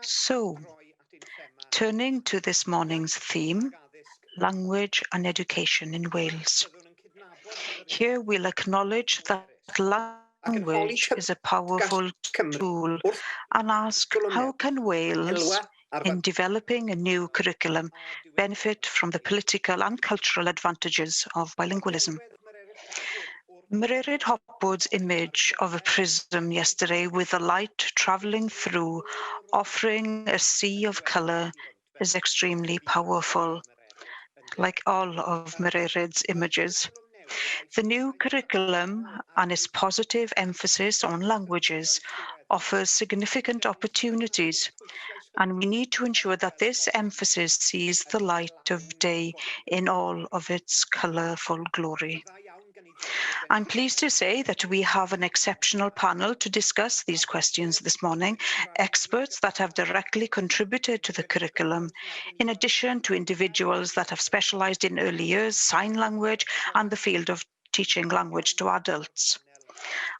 So, turning to this morning's theme, language and education in Wales. Here we'll acknowledge that language is a powerful tool and ask, how can Wales, in developing a new curriculum, benefit from the political and cultural advantages of bilingualism? Muririd Hopwood's image of a prism yesterday with the light travelling through, offering a sea of colour, is extremely powerful, like all of Muririd's images. The new curriculum and its positive emphasis on languages offers significant opportunities, and we need to ensure that this emphasis sees the light of day in all of its colourful glory. I'm pleased to say that we have an exceptional panel to discuss these questions this morning, experts that have directly contributed to the curriculum, in addition to individuals that have specialised in early years, sign language, and the field of teaching language to adults.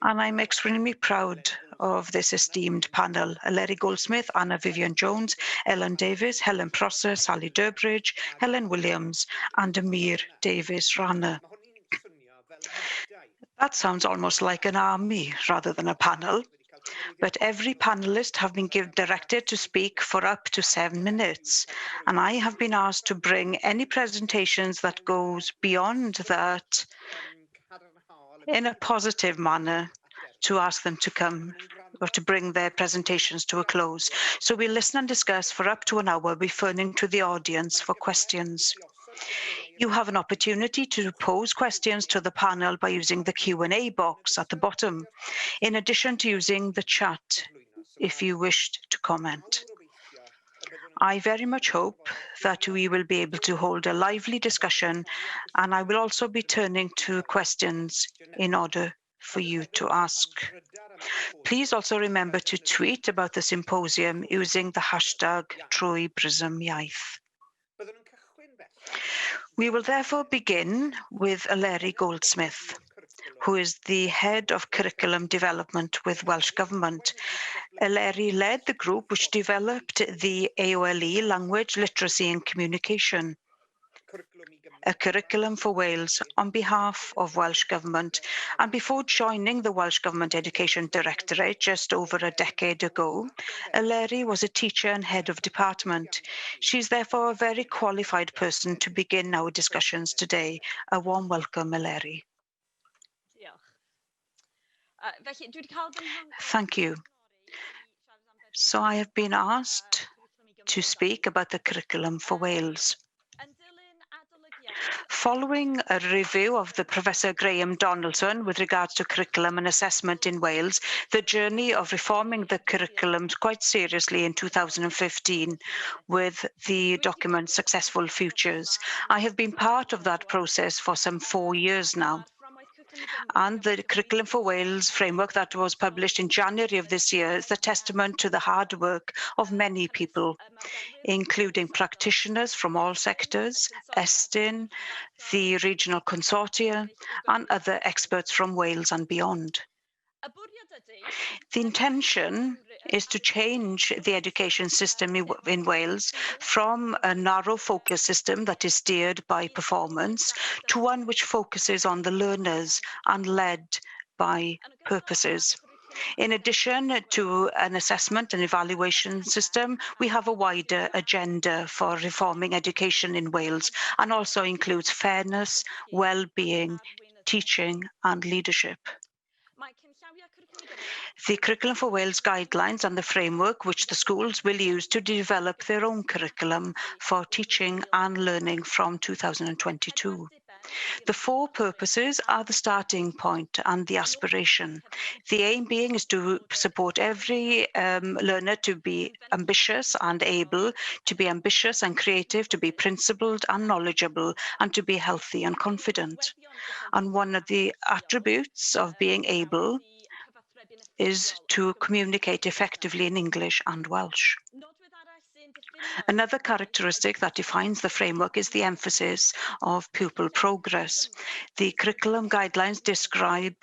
And I'm extremely proud of this esteemed panel: Elan Goldsmith, Vivian Jones, Elan Davis, Helen Prosser, Sally Durbridge, Helen Williams, and Amir Davis Rana. That sounds almost like an army rather than a panel, but every panelist have been directed to speak for up to 7 minutes, and I have been asked to bring any presentations that goes beyond that in a positive manner, to ask them to come or to bring their presentations to a close. So we'll listen and discuss for up to an hour, referring to the audience for questions. You have an opportunity to pose questions to the panel by using the Q&A box at the bottom, in addition to using the chat if you wished to comment. I very much hope that we will be able to hold a lively discussion, and I will also be turning to questions in order for you to ask. Please also remember to tweet about the symposium using the hashtag #TrwyBrismIaith. We will therefore begin with Elan Goldsmith, who is the head of curriculum development with Welsh Government. Elan led the group which developed the AOLE, Language, Literacy and Communication, a curriculum for Wales on behalf of Welsh Government. And before joining the Welsh Government Education Directorate just over a decade ago, Elan was a teacher and head of department. She's therefore a very qualified person to begin our discussions today. A warm welcome, Elan. Thank you. So I have been asked to speak about the curriculum for Wales. Following a review of the Professor Graham Donaldson with regards to curriculum and assessment in Wales, the journey of reforming the curriculum quite seriously in 2015 with the document Successful Futures. I have been part of that process for some 4 years now. And the Curriculum for Wales framework that was published in January of this year is a testament to the hard work of many people, including practitioners from all sectors, Estyn, the regional consortia, and other experts from Wales and beyond. The intention is to change the education system in Wales from a narrow focus system that is steered by performance to one which focuses on the learners and led by purposes. In addition to an assessment and evaluation system, we have a wider agenda for reforming education in Wales, and also includes fairness, well-being, teaching and leadership. The Curriculum for Wales guidelines and the framework which the schools will use to develop their own curriculum for teaching and learning from 2022. The 4 purposes are the starting point and the aspiration. The aim being is to support every learner to be ambitious and able, to be ambitious and creative, to be principled and knowledgeable, and to be healthy and confident. And one of the attributes of being able is to communicate effectively in English and Welsh. Another characteristic that defines the framework is the emphasis of pupil progress. The curriculum guidelines describe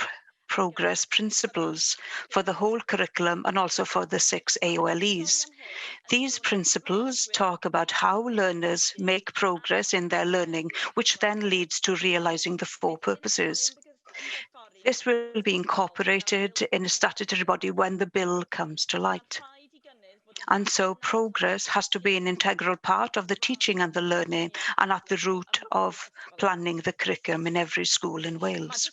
progress principles for the whole curriculum and also for the 6 AOLEs. These principles talk about how learners make progress in their learning, which then leads to realizing the 4 purposes. This will be incorporated in a statutory body when the bill comes to light. And so progress has to be an integral part of the teaching and the learning and at the root of planning the curriculum in every school in Wales.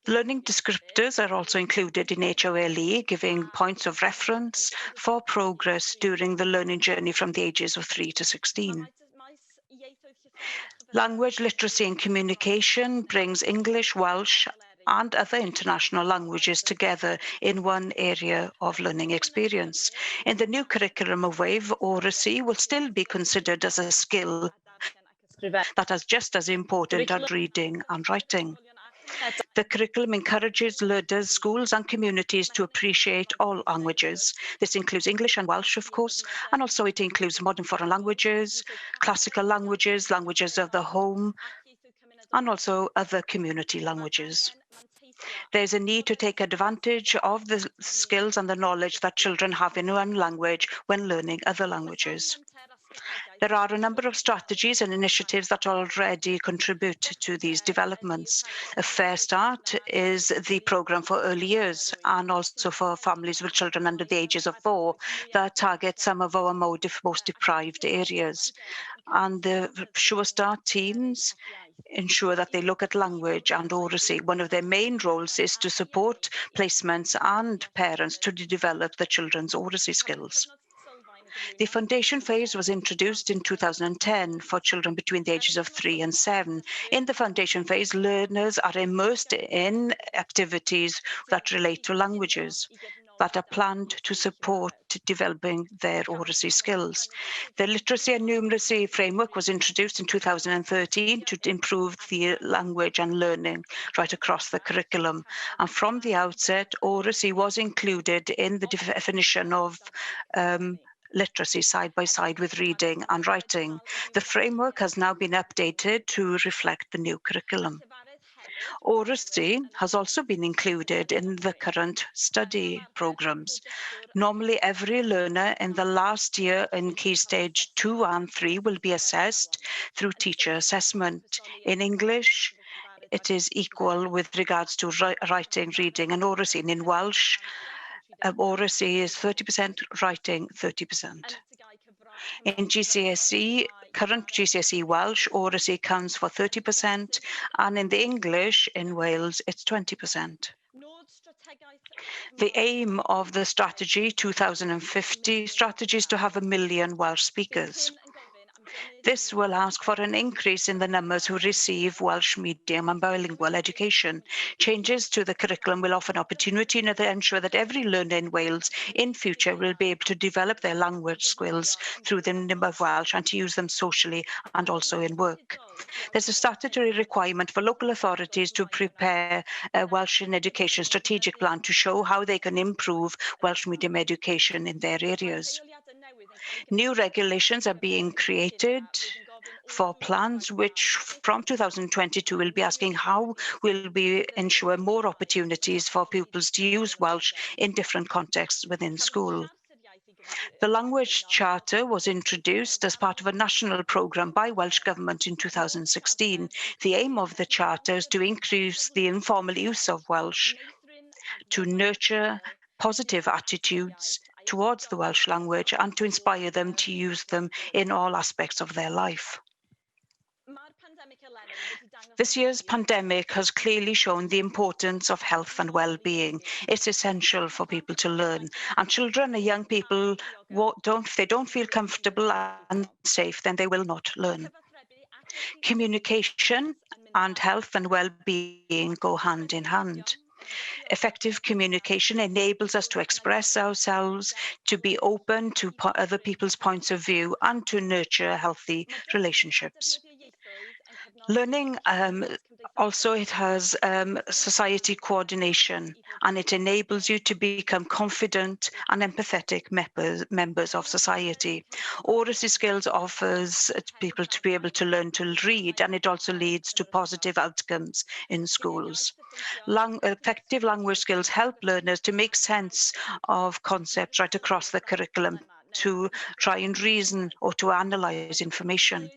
Learning descriptors are also included in HOLE, giving points of reference for progress during the learning journey from the ages of 3 to 16. Language literacy and communication brings English, Welsh, and other international languages together in one area of learning experience. In the new curriculum of WAVE, oracy will still be considered as a skill that is just as important as reading and writing. The curriculum encourages learners, schools and communities to appreciate all languages. This includes English and Welsh, of course, and also it includes modern foreign languages, classical languages, languages of the home, and also other community languages. There's a need to take advantage of the skills and the knowledge that children have in one language when learning other languages. There are a number of strategies and initiatives that already contribute to these developments. A fair start is the programme for early years and also for families with children under the ages of 4 that target some of our most deprived areas. And the Sure Start teams ensure that they look at language and oracy. One of their main roles is to support placements and parents to develop the children's oracy skills. The foundation phase was introduced in 2010 for children between the ages of 3 and 7. In the foundation phase, learners are immersed in activities that relate to languages that are planned to support developing their oracy skills. The literacy and numeracy framework was introduced in 2013 to improve the language and learning right across the curriculum. And from the outset, oracy was included in the definition of literacy side by side with reading and writing. The framework has now been updated to reflect the new curriculum. Oracy has also been included in the current study programs. Normally, every learner in the last year in Key Stage 2 and 3 will be assessed through teacher assessment. In English, it is equal with regards to writing, reading and oracy. And in Welsh, oracy is 30%, writing 30%. In GCSE, current GCSE Welsh, oracy counts for 30%, and in the English in Wales, it's 20%. The aim of the strategy 2050 strategy is to have 1 million Welsh speakers. This will ask for an increase in the numbers who receive Welsh medium and bilingual education. Changes to the curriculum will offer an opportunity to ensure that every learner in Wales in future will be able to develop their language skills through the number of Welsh and to use them socially and also in work. There's a statutory requirement for local authorities to prepare a Welsh in education strategic plan to show how they can improve Welsh medium education in their areas. New regulations are being created for plans which from 2022 will be asking how will we ensure more opportunities for pupils to use Welsh in different contexts within school. The Language Charter was introduced as part of a national programme by Welsh Government in 2016. The aim of the Charter is to increase the informal use of Welsh, to nurture positive attitudes towards the Welsh language and to inspire them to use them in all aspects of their life. This year's pandemic has clearly shown the importance of health and well-being. It's essential for people to learn, and children and young people, if they don't feel comfortable and safe, then they will not learn. Communication and health and well-being go hand in hand. Effective communication enables us to express ourselves, to be open to other people's points of view, and to nurture healthy relationships. Learning also it has society coordination, and it enables you to become confident and empathetic members of society. Oracy skills offers people to be able to learn to read, and it also leads to positive outcomes in schools. Effective language skills help learners to make sense of concepts right across the curriculum, to try and reason or to analyze information.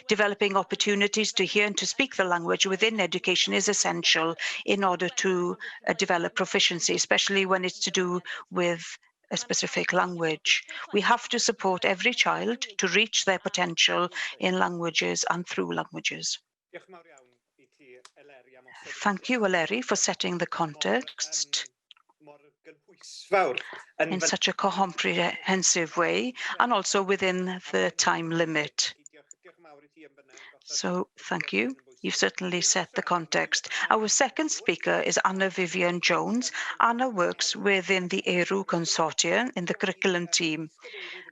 Developing opportunities to hear and to speak the language within education is essential in order to develop proficiency, especially when it's to do with a specific language. We have to support every child to reach their potential in languages and through languages. Thank you, Eleri, for setting the context in such a comprehensive way and also within the time limit. So thank you. You've certainly set the context. Our second speaker is Anna Vivian Jones. Anna works within the ERU Consortium in the curriculum team,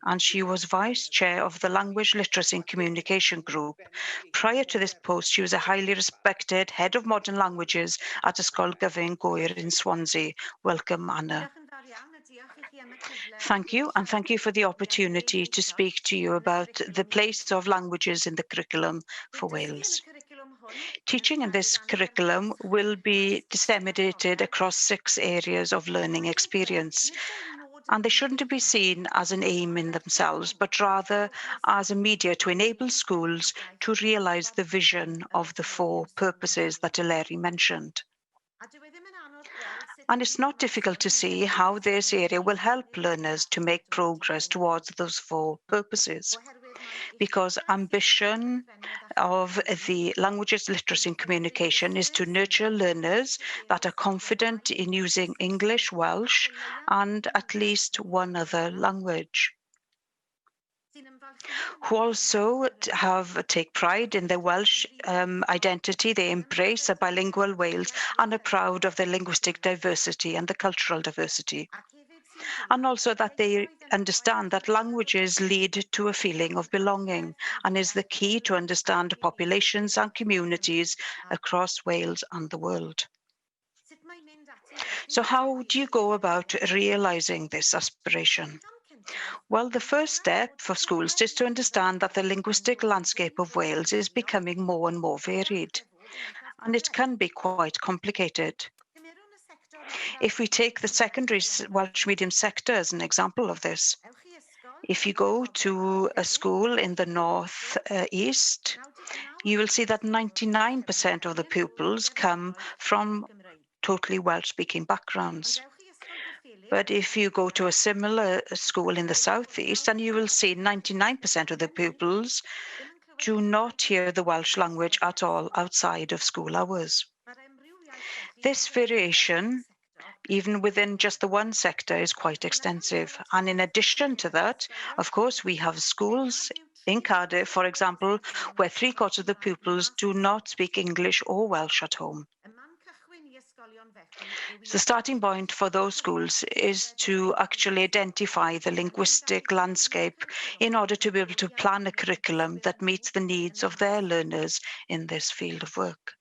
and she was vice chair of the Language Literacy and Communication Group. Prior to this post, she was a highly respected head of modern languages at Ysgol Gyfun Gwyr in Swansea. Welcome, Anna. Thank you, and thank you for the opportunity to speak to you about the place of languages in the curriculum for Wales. Teaching in this curriculum will be disseminated across 6 areas of learning experience, and they shouldn't be seen as an aim in themselves, but rather as a media to enable schools to realise the vision of the 4 purposes that Eleri mentioned. And it's not difficult to see how this area will help learners to make progress towards those 4 purposes, because ambition of the languages, literacy and communication is to nurture learners that are confident in using English, Welsh, and at least one other language, who also take pride in their Welsh identity. They embrace a bilingual Wales and are proud of their linguistic diversity and the cultural diversity. And also that they understand that languages lead to a feeling of belonging and is the key to understand populations and communities across Wales and the world. So how do you go about realising this aspiration? Well, the first step for schools is to understand that the linguistic landscape of Wales is becoming more and more varied, and it can be quite complicated. If we take the secondary Welsh medium sector as an example of this, if you go to a school in the north east, you will see that 99% of the pupils come from totally Welsh-speaking backgrounds. But if you go to a similar school in the southeast, then you will see 99% of the pupils do not hear the Welsh language at all outside of school hours. This variation, even within just the one sector, is quite extensive. And in addition to that, of course, we have schools in Cardiff, for example, where 3/4 of the pupils do not speak English or Welsh at home. The starting point for those schools is to actually identify the linguistic landscape in order to be able to plan a curriculum that meets the needs of their learners in this field of work.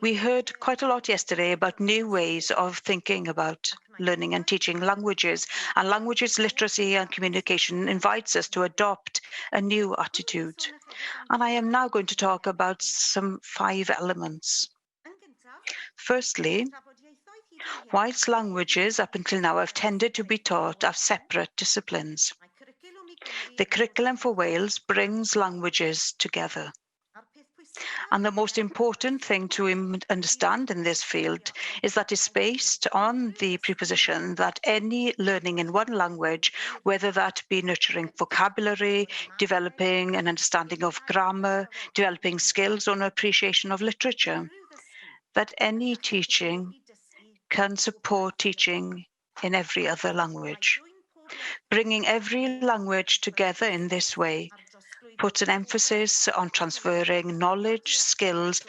We heard quite a lot yesterday about new ways of thinking about learning and teaching languages, and languages literacy and communication invites us to adopt a new attitude. And I am now going to talk about some 5 elements. Firstly, whilst languages up until now have tended to be taught as separate disciplines, the curriculum for Wales brings languages together. And the most important thing to understand in this field is that it's based on the preposition that any learning in one language, whether that be nurturing vocabulary, developing an understanding of grammar, developing skills or an appreciation of literature, that any teaching can support teaching in every other language. Bringing every language together in this way puts an emphasis on transferring knowledge, skills,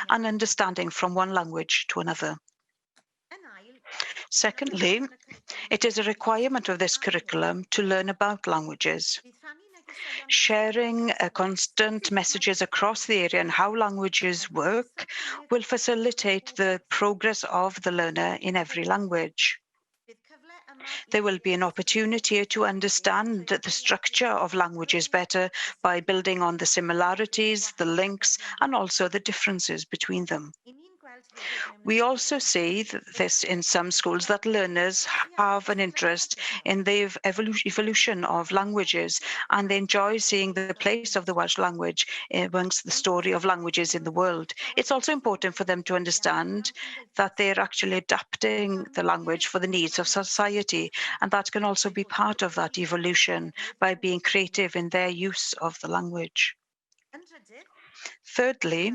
and understanding from one language to another. Secondly, it is a requirement of this curriculum to learn about languages. Sharing constant messages across the area and how languages work will facilitate the progress of the learner in every language. There will be an opportunity to understand the structure of languages better by building on the similarities, the links, and also the differences between them. We also see this in some schools that learners have an interest in the evolution of languages, and they enjoy seeing the place of the Welsh language amongst the story of languages in the world. It's also important for them to understand that they're actually adapting the language for the needs of society, and that can also be part of that evolution by being creative in their use of the language. Thirdly,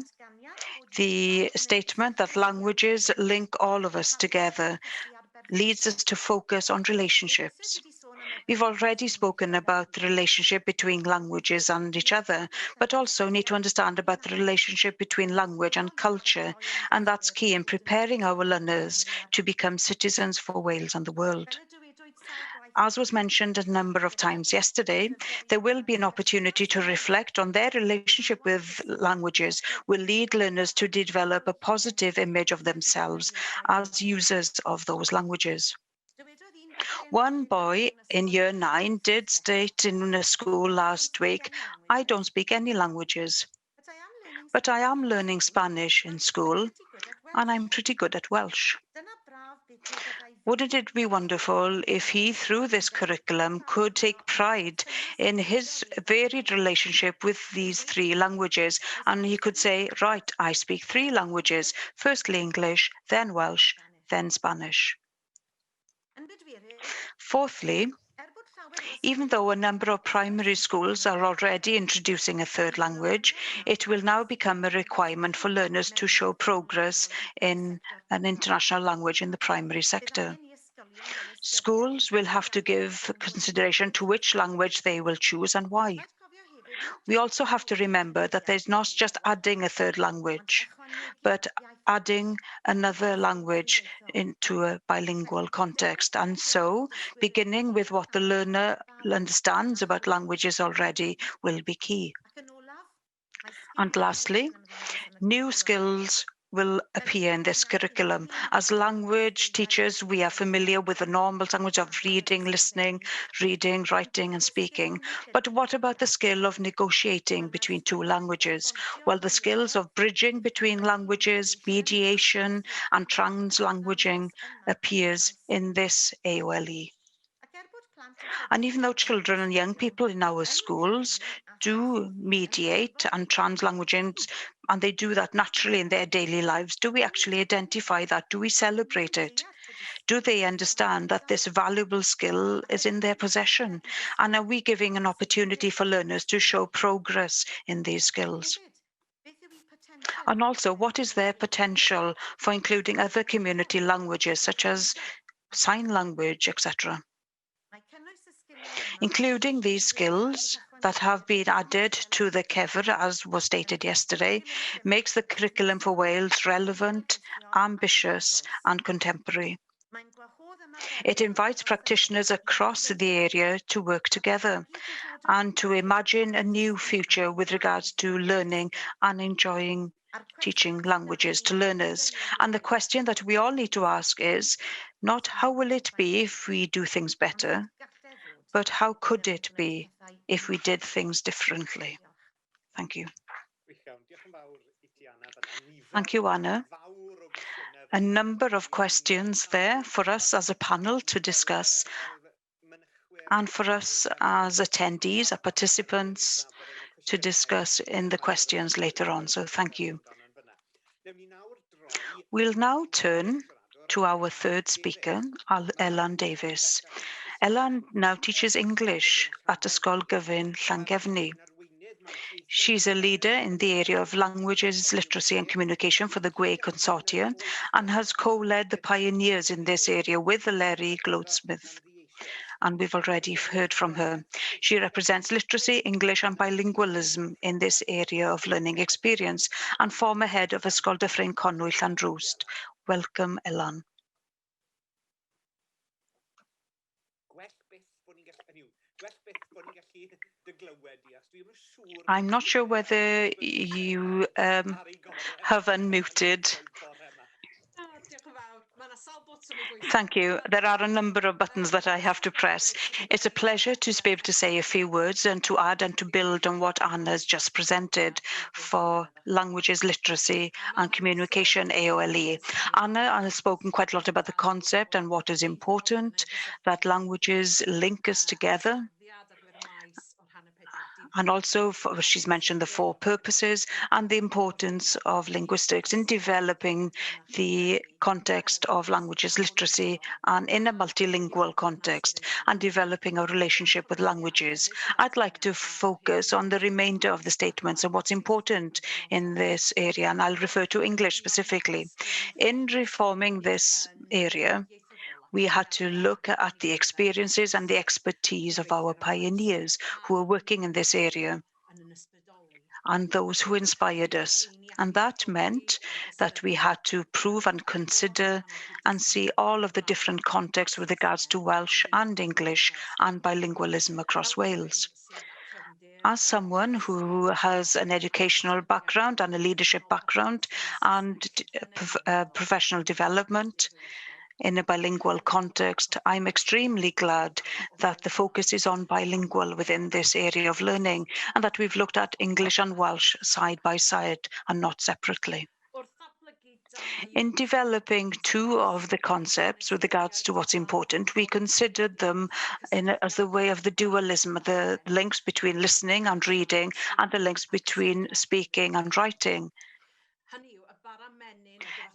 the statement that languages link all of us together leads us to focus on relationships. We've already spoken about the relationship between languages and each other, but also need to understand about the relationship between language and culture, and that's key in preparing our learners to become citizens for Wales and the world. As was mentioned a number of times yesterday, there will be an opportunity to reflect on their relationship with languages, will lead learners to develop a positive image of themselves as users of those languages. One boy in year 9 did state in a school last week, "I don't speak any languages, but I am learning Spanish in school, and I'm pretty good at Welsh." Wouldn't it be wonderful if he, through this curriculum, could take pride in his varied relationship with these 3 languages, and he could say, "Right, I speak 3 languages, firstly English, then Welsh, then Spanish." Fourthly, even though a number of primary schools are already introducing a 3rd language, it will now become a requirement for learners to show progress in an international language in the primary sector. Schools will have to give consideration to which language they will choose and why. We also have to remember that there's not just adding a 3rd language, but adding another language into a bilingual context. And so, beginning with what the learner understands about languages already will be key. And lastly, new skills will appear in this curriculum. As language teachers, we are familiar with the normal language of reading, listening, reading, writing, and speaking. But what about the skill of negotiating between 2 languages? Well, the skills of bridging between languages, mediation, and translanguaging appears in this AOLE. And even though children and young people in our schools do mediate and translanguaging, and they do that naturally in their daily lives, do we actually identify that? Do we celebrate it? Do they understand that this valuable skill is in their possession? And are we giving an opportunity for learners to show progress in these skills? And also, what is their potential for including other community languages, such as sign language, etc.? Including these skills that have been added to the CEFR, as was stated yesterday, makes the curriculum for Wales relevant, ambitious, and contemporary. It invites practitioners across the area to work together and to imagine a new future with regards to learning and enjoying teaching languages to learners. And the question that we all need to ask is not how will it be if we do things better, but how could it be if we did things differently? Thank you. Thank you, Anna. A number of questions there for us as a panel to discuss, and for us as attendees, participants, to discuss in the questions later on. So thank you. We'll now turn to our 3rd speaker, Elan Davis. Elan now teaches English at Ysgol Gyfun Llangefni. She's a leader in the area of languages, literacy and communication for the GWE Consortia and has co-led the pioneers in this area with Larry Goldsmith. And we've already heard from her. She represents literacy, English and bilingualism in this area of learning experience and former head of Ysgol Dyffryn Conwy Llanrwst. Welcome, Elan. I'm not sure whether you have unmuted. Thank you. There are a number of buttons that I have to press. It's a pleasure to be able to say a few words and to add and to build on what Anna's just presented for languages, literacy and communication, AOLE. Anna has spoken quite a lot about the concept and what is important, that languages link us together. And also, she's mentioned the 4 purposes and the importance of linguistics in developing the context of languages literacy and in a multilingual context and developing a relationship with languages. I'd like to focus on the remainder of the statements and what's important in this area, and I'll refer to English specifically. In reforming this area, we had to look at the experiences and the expertise of our pioneers who were working in this area and those who inspired us. And that meant that we had to prove and consider and see all of the different contexts with regards to Welsh and English and bilingualism across Wales. As someone who has an educational background and a leadership background and professional development, in a bilingual context, I'm extremely glad that the focus is on bilingual within this area of learning and that we've looked at English and Welsh side by side and not separately. In developing 2 of the concepts with regards to what's important, we considered them as the way of the dualism, the links between listening and reading and the links between speaking and writing.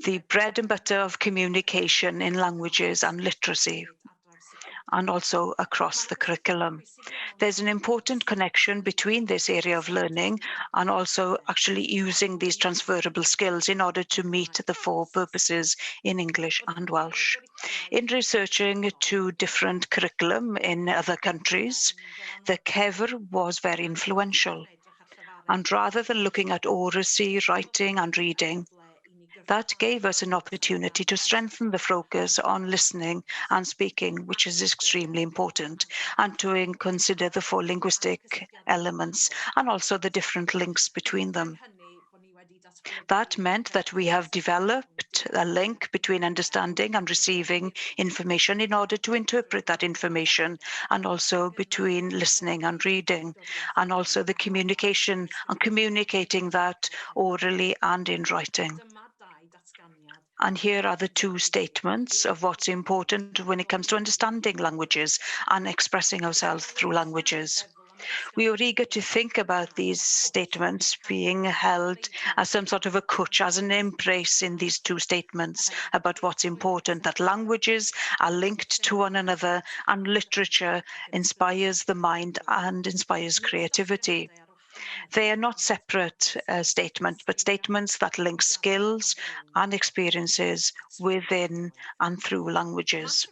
The bread and butter of communication in languages and literacy, and also across the curriculum. There's an important connection between this area of learning and also actually using these transferable skills in order to meet the 4 purposes in English and Welsh. In researching 2 different curriculum in other countries, the CEFR was very influential. And rather than looking at oracy, writing and reading, that gave us an opportunity to strengthen the focus on listening and speaking, which is extremely important, and to consider the 4 linguistic elements and also the different links between them. That meant that we have developed a link between understanding and receiving information in order to interpret that information, and also between listening and reading, and also the communication and communicating that orally and in writing. And here are the 2 statements of what's important when it comes to understanding languages and expressing ourselves through languages. We were eager to think about these statements being held as some sort of a coach, as an embrace in these 2 statements about what's important, that languages are linked to one another and literature inspires the mind and inspires creativity. They are not separate statements, but statements that link skills and experiences within and through languages.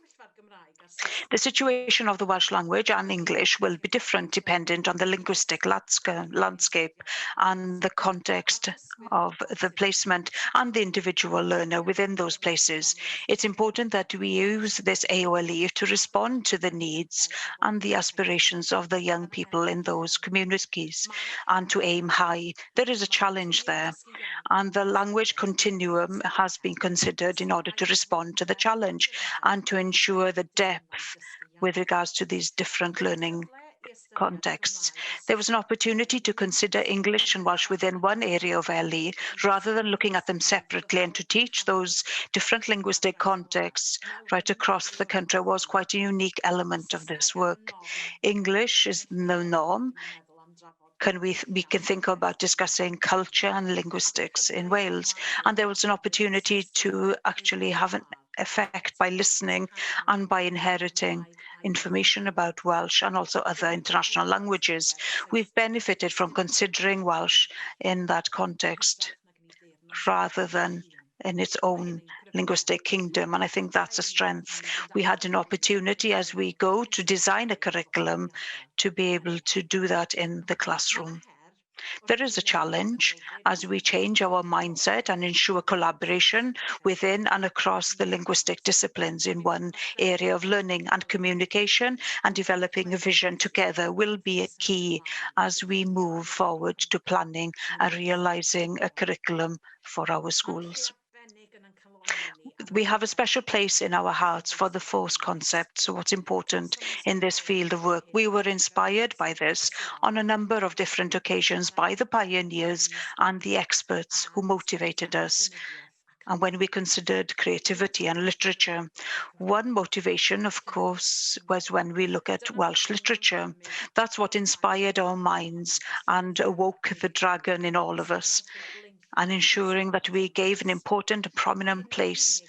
The situation of the Welsh language and English will be different dependent on the linguistic landscape and the context of the placement and the individual learner within those places. It's important that we use this AOLE to respond to the needs and the aspirations of the young people in those communities and to aim high. There is a challenge there, and the language continuum has been considered in order to respond to the challenge and to ensure the depth with regards to these different learning contexts. There was an opportunity to consider English and Welsh within one area of LE rather than looking at them separately, and to teach those different linguistic contexts right across the country was quite a unique element of this work. English is the norm. We can think about discussing culture and linguistics in Wales, and there was an opportunity to actually have an effect by listening and by inheriting information about Welsh and also other international languages. We've benefited from considering Welsh in that context rather than in its own linguistic kingdom, and I think that's a strength. We had an opportunity as we go to design a curriculum to be able to do that in the classroom. There is a challenge as we change our mindset and ensure collaboration within and across the linguistic disciplines in one area of learning, and communication and developing a vision together will be a key as we move forward to planning and realising a curriculum for our schools. We have a special place in our hearts for the force concept, so what's important in this field of work. We were inspired by this on a number of different occasions by the pioneers and the experts who motivated us. And when we considered creativity and literature, one motivation, of course, was when we look at Welsh literature. That's what inspired our minds and awoke the dragon in all of us, and ensuring that we gave an important and prominent place.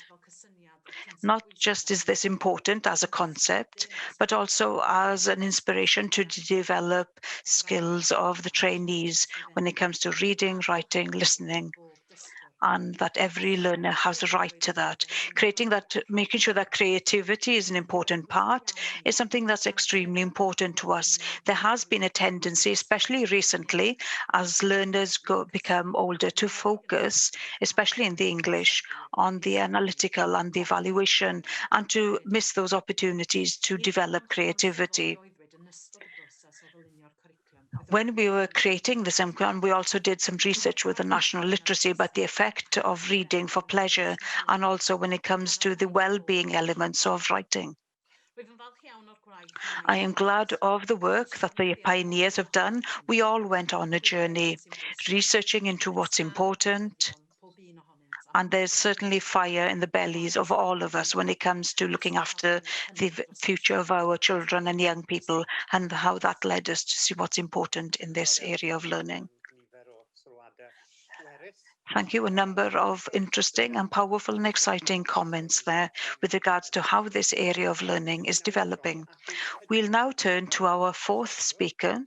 Not just is this important as a concept, but also as an inspiration to develop skills of the trainees when it comes to reading, writing, listening, and that every learner has a right to that. Creating that, making sure that creativity is an important part is something that's extremely important to us. There has been a tendency, especially recently, as learners become older, to focus, especially in the English, on the analytical and the evaluation, and to miss those opportunities to develop creativity. When we were creating this MCAN, we also did some research with the national literacy about the effect of reading for pleasure, and also when it comes to the well-being elements of writing. I am glad of the work that the pioneers have done. We all went on a journey, researching into what's important, and there's certainly fire in the bellies of all of us when it comes to looking after the future of our children and young people, and how that led us to see what's important in this area of learning. Thank you. A number of interesting and powerful and exciting comments there with regards to how this area of learning is developing. We'll now turn to our fourth speaker.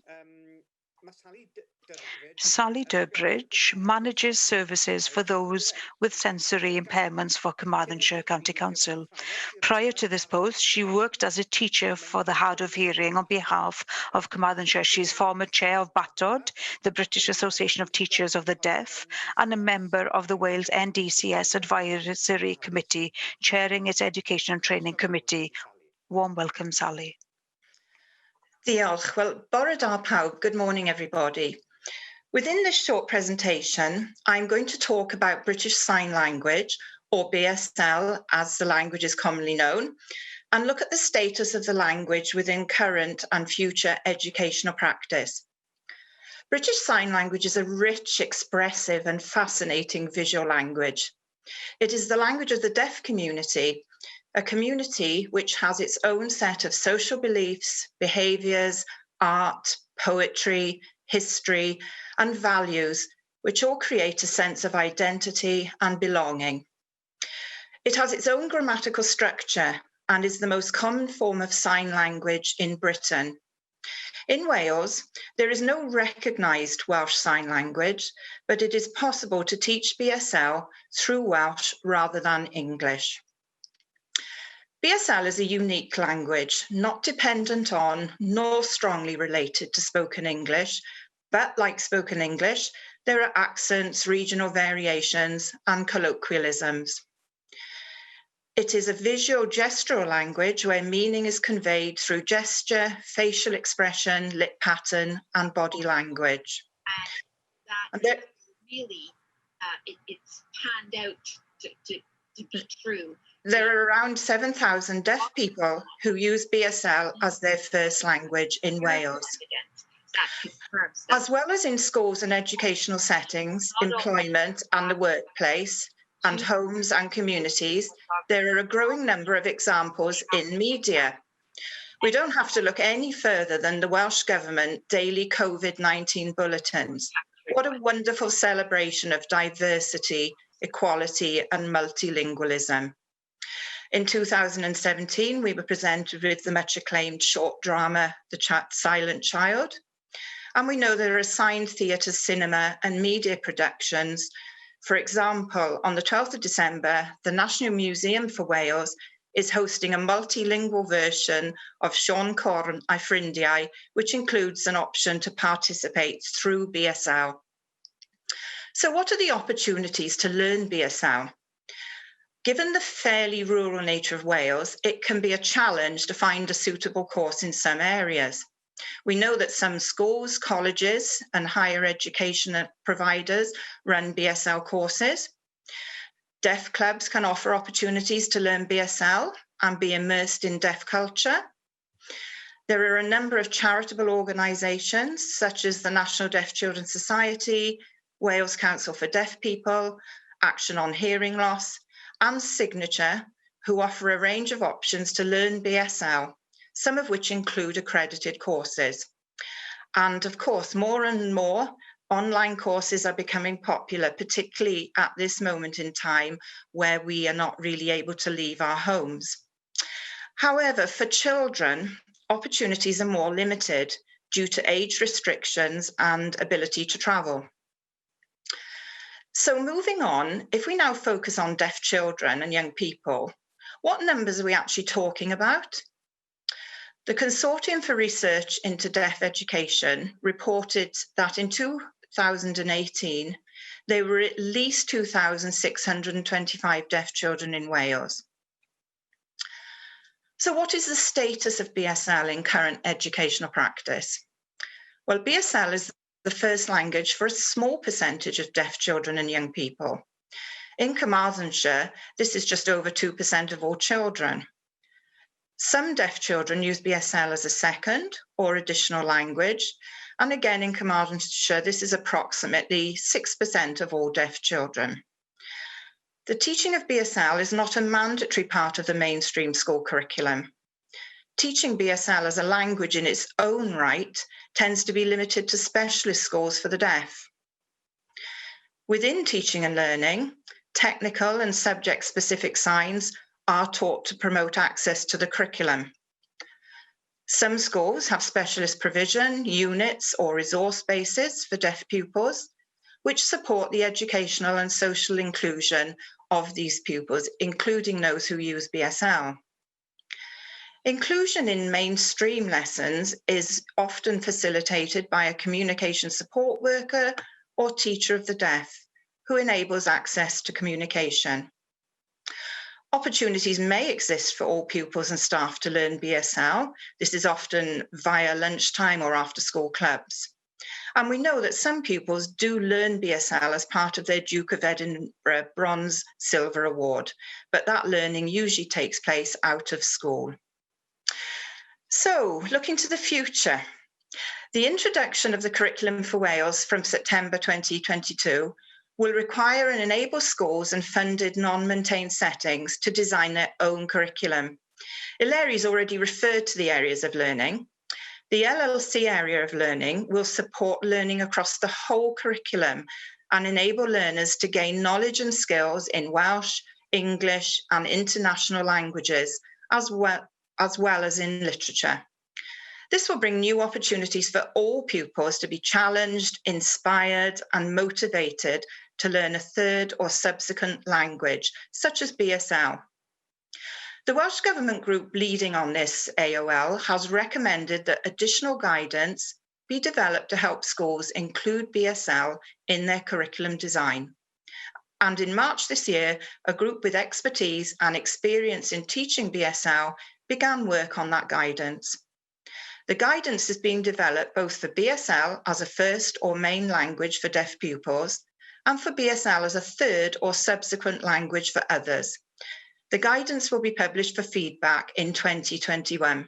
Sally Durbridge manages services for those with sensory impairments for Carmarthenshire County Council. Prior to this post, she worked as a teacher for the hard of hearing on behalf of Carmarthenshire. She is former chair of BATOD, the British Association of Teachers of the Deaf, and a member of the Wales NDCS Advisory Committee, chairing its Education and Training Committee. Warm welcome, Sally. Diolch. Well, bore da pawb. Good morning, everybody. Within this short presentation, I'm going to talk about British Sign Language, or BSL as the language is commonly known, and look at the status of the language within current and future educational practice. British Sign Language is a rich, expressive and fascinating visual language. It is the language of the deaf community, a community which has its own set of social beliefs, behaviours, art, poetry, history, and values, which all create a sense of identity and belonging. It has its own grammatical structure and is the most common form of sign language in Britain. In Wales, there is no recognised Welsh Sign Language, but it is possible to teach BSL through Welsh rather than English. BSL is a unique language, not dependent on nor strongly related to spoken English, but like spoken English, there are accents, regional variations, and colloquialisms. It is a visual gestural language where meaning is conveyed through gesture, facial expression, lip pattern, and body language. And that really, it's panned out to be true. There are around 7,000 deaf people who use BSL as their first language in Wales. As well as in schools and educational settings, employment and the workplace, and homes and communities, there are a growing number of examples in media. We don't have to look any further than the Welsh Government daily COVID-19 bulletins. What a wonderful celebration of diversity, equality, and multilingualism. In 2017, we were presented with the much acclaimed short drama, The Silent Child. And we know there are assigned theatre, cinema, and media productions. For example, on the 12th of December, the National Museum for Wales is hosting a multilingual version of Sean Corn a'i Ffrindiau, which includes an option to participate through BSL. So what are the opportunities to learn BSL? Given the fairly rural nature of Wales, it can be a challenge to find a suitable course in some areas. We know that some schools, colleges, and higher education providers run BSL courses. Deaf clubs can offer opportunities to learn BSL and be immersed in deaf culture. There are a number of charitable organisations, such as the National Deaf Children's Society, Wales Council for Deaf People, Action on Hearing Loss, and Signature, who offer a range of options to learn BSL, some of which include accredited courses. And of course, more and more online courses are becoming popular, particularly at this moment in time where we are not really able to leave our homes. However, for children, opportunities are more limited due to age restrictions and ability to travel. So moving on, if we now focus on deaf children and young people, what numbers are we actually talking about? The Consortium for Research into Deaf Education reported that in 2018, there were at least 2,625 deaf children in Wales. So what is the status of BSL in current educational practice? Well, BSL is the first language for a small percentage of deaf children and young people. In Carmarthenshire, this is just over 2% of all children. Some deaf children use BSL as a second or additional language, and again in Carmarthenshire, this is approximately 6% of all deaf children. The teaching of BSL is not a mandatory part of the mainstream school curriculum. Teaching BSL as a language in its own right tends to be limited to specialist schools for the deaf. Within teaching and learning, technical and subject-specific signs are taught to promote access to the curriculum. Some schools have specialist provision, units or resource bases for deaf pupils, which support the educational and social inclusion of these pupils, including those who use BSL. Inclusion in mainstream lessons is often facilitated by a communication support worker or teacher of the deaf, who enables access to communication. Opportunities may exist for all pupils and staff to learn BSL. This is often via lunchtime or after-school clubs. And we know that some pupils do learn BSL as part of their Duke of Edinburgh Bronze Silver Award, but that learning usually takes place out of school. So, looking to the future, the introduction of the curriculum for Wales from September 2022 will require and enable schools and funded non-maintained settings to design their own curriculum. Ilari's already referred to the areas of learning. The LLC area of learning will support learning across the whole curriculum and enable learners to gain knowledge and skills in Welsh, English, and international languages, as well as in literature. This will bring new opportunities for all pupils to be challenged, inspired, and motivated to learn a third or subsequent language, such as BSL. The Welsh Government group leading on this AOL has recommended that additional guidance be developed to help schools include BSL in their curriculum design. And in March this year, a group with expertise and experience in teaching BSL began work on that guidance. The guidance is being developed both for BSL as a first or main language for deaf pupils and for BSL as a third or subsequent language for others. The guidance will be published for feedback in 2021.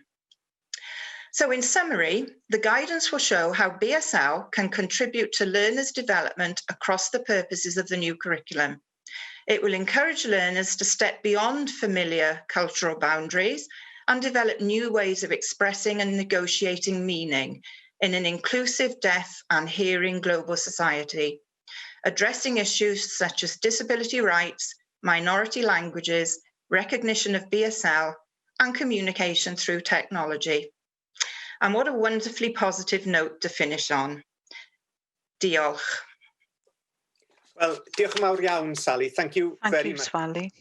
So in summary, the guidance will show how BSL can contribute to learners' development across the purposes of the new curriculum. It will encourage learners to step beyond familiar cultural boundaries and develop new ways of expressing and negotiating meaning in an inclusive deaf and hearing global society, addressing issues such as disability rights, minority languages, recognition of BSL, and communication through technology. And what a wonderfully positive note to finish on. Diolch. Well, diolch yn fawr iawn, Sally. Thank you very much. Sally.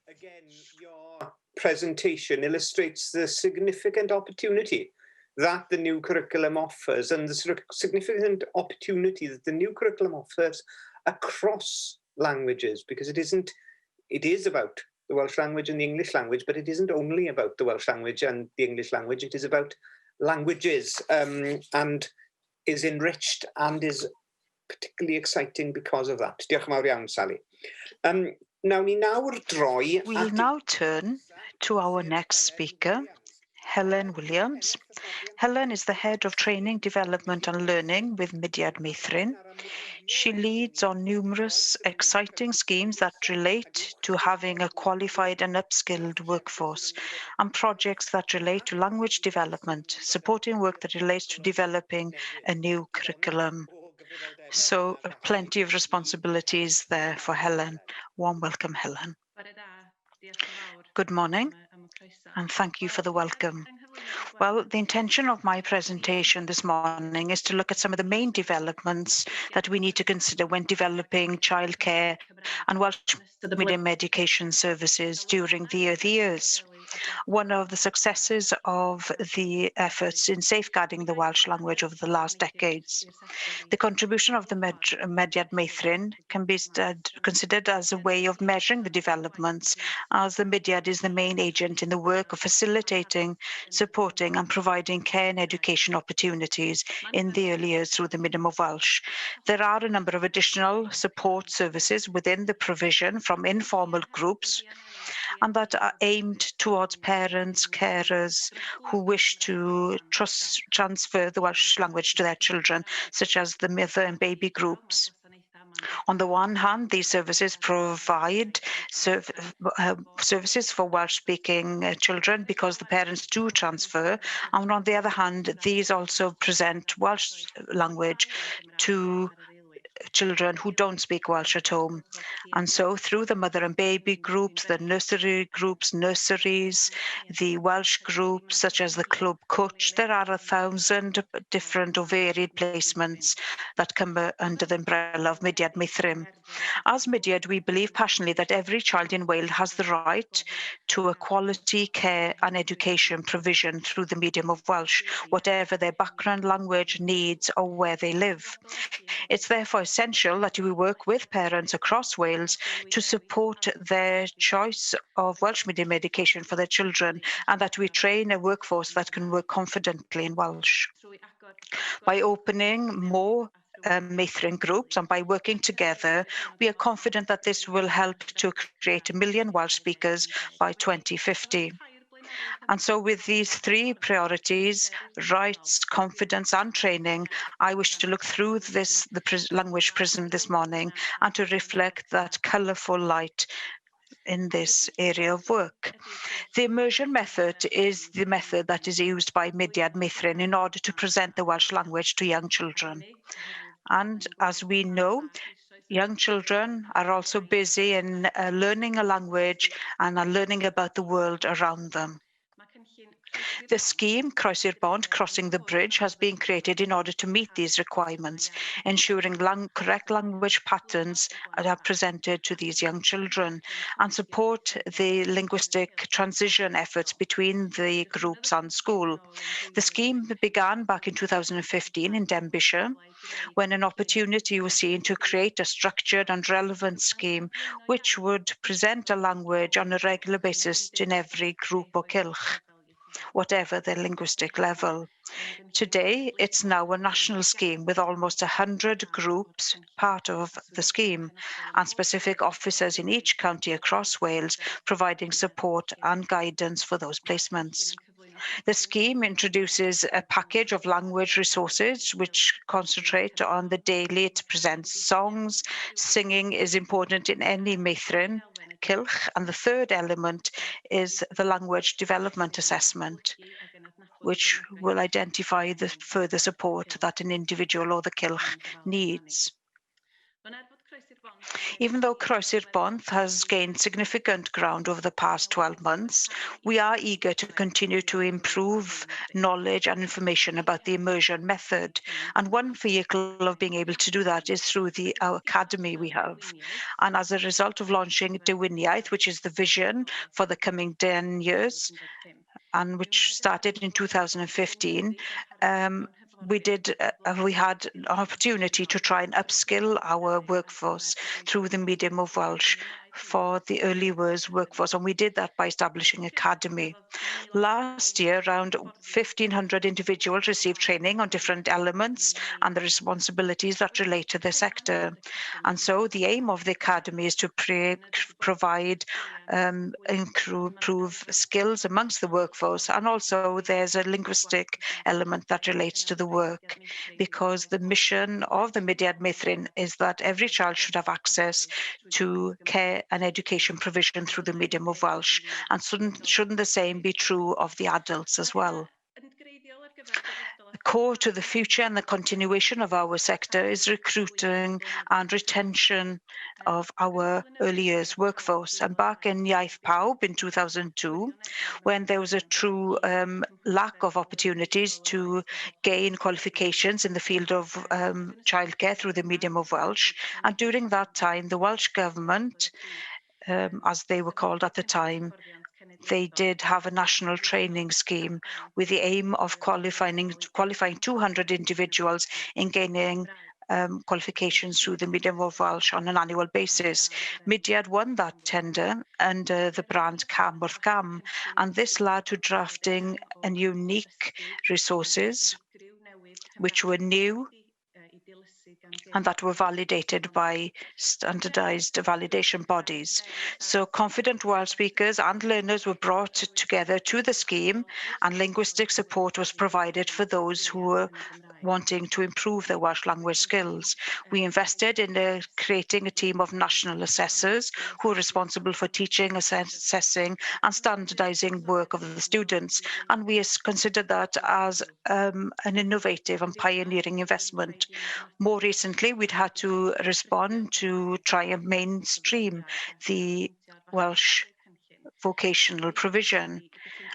Again, your presentation illustrates the significant opportunity that the new curriculum offers, and the sort of significant opportunity that the new curriculum offers across languages, because it is about the Welsh language and the English language, but it isn't only about the Welsh language and the English language. It is about languages, and is enriched and is particularly exciting because of that. Diolch yn fawr iawn, Sally. We'll now turn to our next speaker, Helen Williams. Helen is the Head of Training, Development and Learning with Mudiad Meithrin. She leads on numerous exciting schemes that relate to having a qualified and upskilled workforce, and projects that relate to language development, supporting work that relates to developing a new curriculum. So plenty of responsibilities there for Helen. Warm welcome, Helen. Good morning, and thank you for the welcome. Well, the intention of my presentation this morning is to look at some of the main developments that we need to consider when developing childcare and Welsh medium education services during the early years. One of the successes of the efforts in safeguarding the Welsh language over the last decades. The contribution of the Mudiad Meithrin can be considered as a way of measuring the developments, as the Mudiad is the main agent in the work of facilitating, supporting and providing care and education opportunities in the early years through the medium of Welsh. There are a number of additional support services within the provision from informal groups, and that are aimed towards parents, carers who wish to transfer the Welsh language to their children, such as the mother and baby groups. On the one hand, these services provide services for Welsh-speaking children because the parents do transfer, and on the other hand, these also present Welsh language to children who don't speak Welsh at home. And so through the mother and baby groups, the nursery groups, nurseries, the Welsh groups, such as the Club Cwtch, there are 1,000 different or varied placements that come under the umbrella of Mudiad Meithrin. As Mudiad, we believe passionately that every child in Wales has the right to a quality care and education provision through the medium of Welsh, whatever their background, language, needs, or where they live. It's therefore essential that we work with parents across Wales to support their choice of Welsh medium education for their children, and that we train a workforce that can work confidently in Welsh. By opening more Meithrin groups and by working together, we are confident that this will help to create 1 million Welsh speakers by 2050. And so with these three priorities, rights, confidence and training, I wish to look through the language prism this morning and to reflect that colourful light in this area of work. The immersion method is the method that is used by Mudiad Meithrin in order to present the Welsh language to young children. And as we know, young children are also busy in learning a language and are learning about the world around them. The scheme, Croesi'r Bont, Crossing the Bridge, has been created in order to meet these requirements, ensuring correct language patterns are presented to these young children and support the linguistic transition efforts between the groups and school. The scheme began back in 2015 in Denbighshire, when an opportunity was seen to create a structured and relevant scheme which would present a language on a regular basis in every group or cylch, whatever their linguistic level. Today, it's now a national scheme with almost 100 groups part of the scheme and specific officers in each county across Wales providing support and guidance for those placements. The scheme introduces a package of language resources which concentrate on the daily. It presents songs. Singing is important in any Meithrin cylch, and the third element is the language development assessment, which will identify the further support that an individual or the cylch needs. Even though Croesi'r Bont has gained significant ground over the past 12 months, we are eager to continue to improve knowledge and information about the immersion method. And one vehicle of being able to do that is through our academy we have. And as a result of launching Dywiniaeth, which is the vision for the coming 10 years, and which started in 2015, we had an opportunity to try and upskill our workforce through the medium of Welsh for the early years workforce, and we did that by establishing academy. Last year, around 1,500 individuals received training on different elements and the responsibilities that relate to the sector. And so the aim of the academy is to provide improve skills amongst the workforce, and also there's a linguistic element that relates to the work, because the mission of the Mudiad Meithrin is that every child should have access to care and education provision through the medium of Welsh, and shouldn't the same be true of the adults as well? Core to the future and the continuation of our sector is recruiting and retention of our early years workforce. And back in Iaith Pawb in 2002, when there was a true lack of opportunities to gain qualifications in the field of childcare through the medium of Welsh, and during that time, the Welsh Government, as they were called at the time, they did have a national training scheme with the aim of qualifying 200 individuals in gaining qualifications through the medium of Welsh on an annual basis. Mudiad won that tender under the brand Cam wrth Cam, and this led to drafting and unique resources which were new and that were validated by standardized validation bodies. So confident Welsh speakers and learners were brought together to the scheme, and linguistic support was provided for those who were wanting to improve their Welsh language skills. We invested in creating a team of national assessors who are responsible for teaching, assessing and standardizing work of the students, and we considered that as an innovative and pioneering investment. More recently, we'd had to respond to try and mainstream the Welsh vocational provision,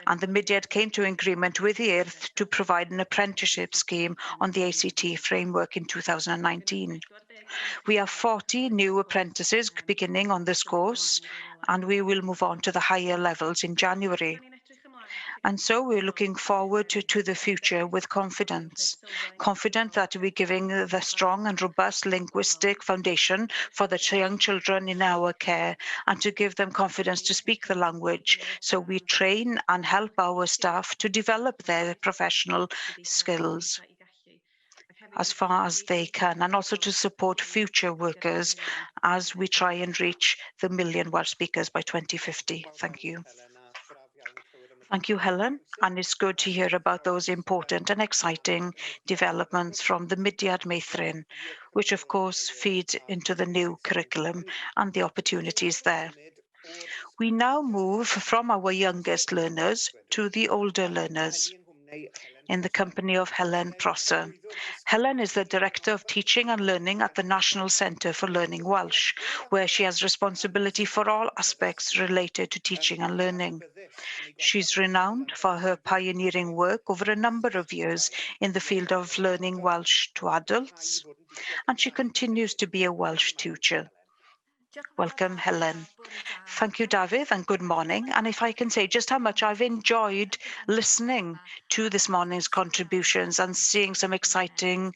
and the Mudiad came to an agreement with the IRTH to provide an apprenticeship scheme on the ACT framework in 2019. We have 40 new apprentices beginning on this course, and we will move on to the higher levels in January. And so we're looking forward to the future with confident that we're giving the strong and robust linguistic foundation for the young children in our care, and to give them confidence to speak the language. So we train and help our staff to develop their professional skills as far as they can, and also to support future workers as we try and reach the 1 million Welsh speakers by 2050. Thank you. Thank you, Helen, and it's good to hear about those important and exciting developments from the Mudiad Meithrin, which of course feeds into the new curriculum and the opportunities there. We now move from our youngest learners to the older learners in the company of Helen Prosser. Helen is the Director of Teaching and Learning at the National Centre for Learning Welsh, where she has responsibility for all aspects related to teaching and learning. She's renowned for her pioneering work over a number of years in the field of learning Welsh to adults, and she continues to be a Welsh teacher. Welcome, Helen. Thank you, David, and good morning. And if I can say just how much I've enjoyed listening to this morning's contributions and seeing some exciting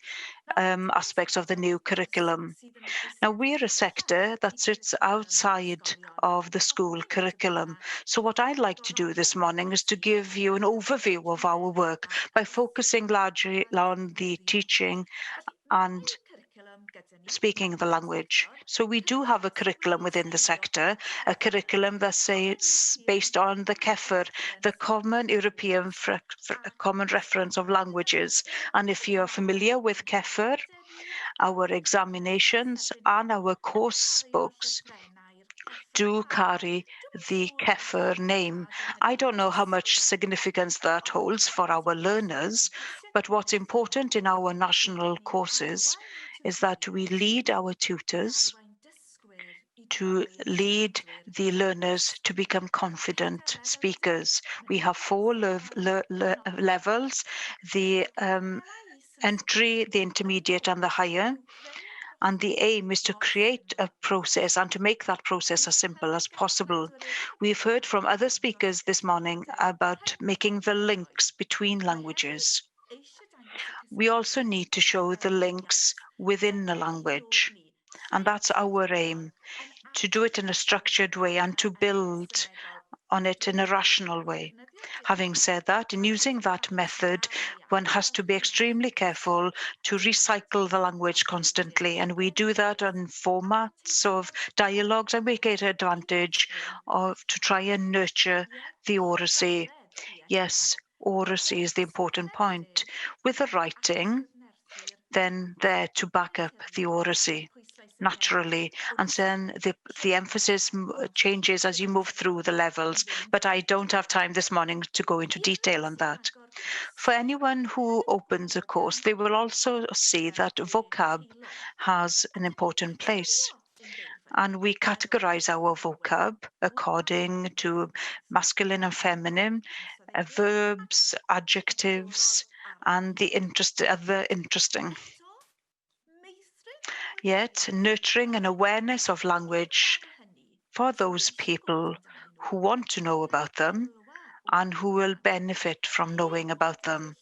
aspects of the new curriculum. Now, we're a sector that sits outside of the school curriculum. So what I'd like to do this morning is to give you an overview of our work by focusing largely on the teaching and speaking the language. So we do have a curriculum within the sector, a curriculum that's based on the CEFR, the Common European Common Reference of Languages. And if you're familiar with CEFR, our examinations and our course books do carry the CEFR name. I don't know how much significance that holds for our learners, but what's important in our national courses is that we lead our tutors to lead the learners to become confident speakers. We have 4 levels, the entry, the intermediate, and the higher. And the aim is to create a process and to make that process as simple as possible. We've heard from other speakers this morning about making the links between languages. We also need to show the links within the language. And that's our aim, to do it in a structured way and to build on it in a rational way. Having said that, in using that method, one has to be extremely careful to recycle the language constantly, and we do that on formats of dialogues, and we get advantage of to try and nurture the oracy. Yes, oracy is the important point. With the writing, then there to back up the oracy naturally, and then the emphasis changes as you move through the levels, but I don't have time this morning to go into detail on that. For anyone who opens a course, they will also see that vocab has an important place. And we categorize our vocab according to masculine and feminine, verbs, adjectives, and the other interesting. Yet, nurturing an awareness of language for those people who want to know about them and who will benefit from knowing about them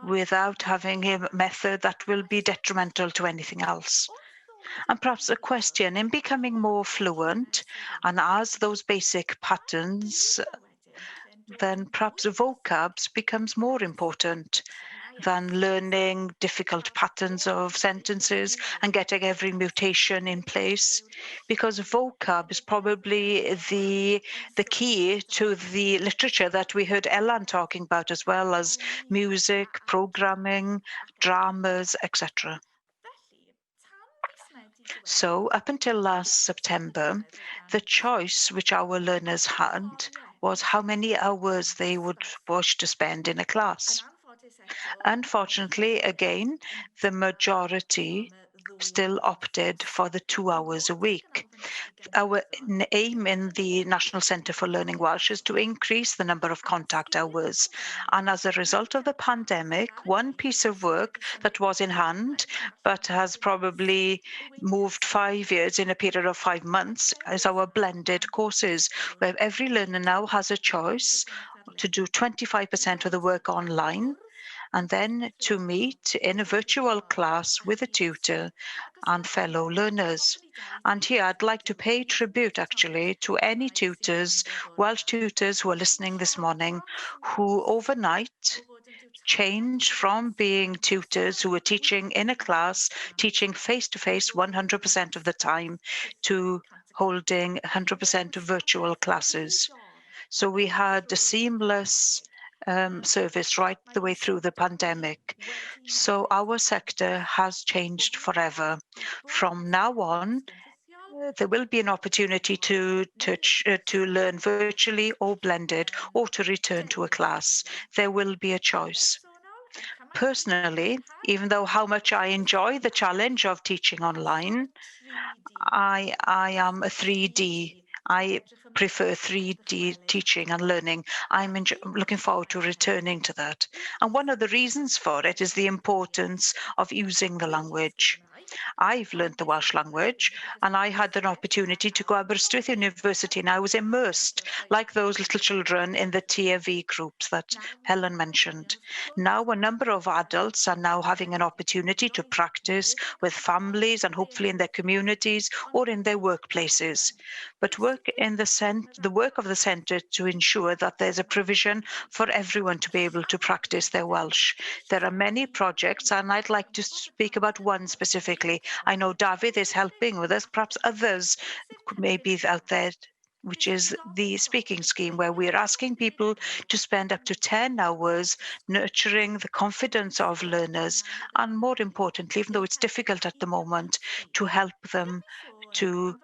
without having a method that will be detrimental to anything else. And perhaps a question in becoming more fluent, and as those basic patterns, then perhaps vocabs becomes more important than learning difficult patterns of sentences and getting every mutation in place, because vocab is probably the key to the literature that we heard Elan talking about, as well as music, programming, dramas, etc. So up until last September, the choice which our learners had was how many hours they would wish to spend in a class. Unfortunately, again, the majority still opted for the 2 hours a week. Our aim in the National Centre for Learning Welsh is to increase the number of contact hours. And as a result of the pandemic, one piece of work that was in hand, but has probably moved 5 years in a period of 5 months, is our blended courses, where every learner now has a choice to do 25% of the work online, and then to meet in a virtual class with a tutor and fellow learners. And here I'd like to pay tribute actually to any tutors, Welsh tutors who are listening this morning, who overnight changed from being tutors who were teaching in a class, teaching face-to-face 100% of the time, to holding 100% of virtual classes. So we had a seamless service right the way through the pandemic. So our sector has changed forever. From now on, there will be an opportunity to learn virtually or blended, or to return to a class. There will be a choice. Personally, even though how much I enjoy the challenge of teaching online, I am a 3D. I prefer 3D teaching and learning. I'm looking forward to returning to that. And one of the reasons for it is the importance of using the language. I've learned the Welsh language, and I had an opportunity to go to Aberystwyth University, and I was immersed like those little children in the TFE groups that Helen mentioned. Now a number of adults are now having an opportunity to practice with families and hopefully in their communities or in their workplaces. But the work of the centre to ensure that there's a provision for everyone to be able to practice their Welsh. There are many projects, and I'd like to speak about one specifically. I know David is helping with us, perhaps others may be out there, which is the speaking scheme, where we're asking people to spend up to 10 hours nurturing the confidence of learners, and more importantly, even though it's difficult at the moment, to help them to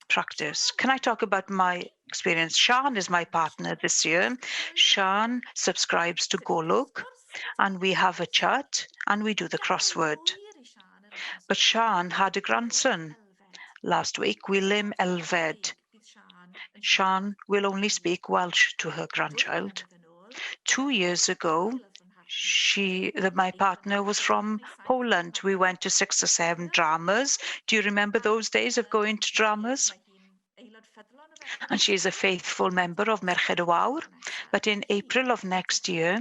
practice. Can I talk about my experience? Sian is my partner this year. Sian subscribes to Golwg, and we have a chat and we do the crossword. But Sian had a grandson, last week, William Elfed. Sian will only speak Welsh to her grandchild. 2 years ago, my partner was from Poland. We went to 6 or 7 dramas. Do you remember those days of going to dramas? And she is a faithful member of Merched y Wawr. But in April of next year,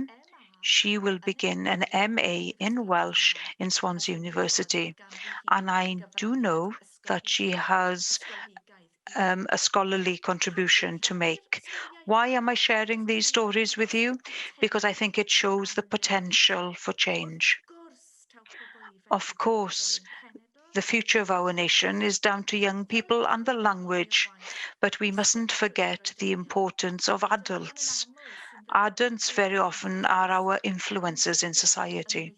she will begin an MA in Welsh in Swansea University. And I do know that she has a scholarly contribution to make. Why am I sharing these stories with you? Because I think it shows the potential for change. Of course, the future of our nation is down to young people and the language, but we mustn't forget the importance of adults. Adults very often are our influencers in society,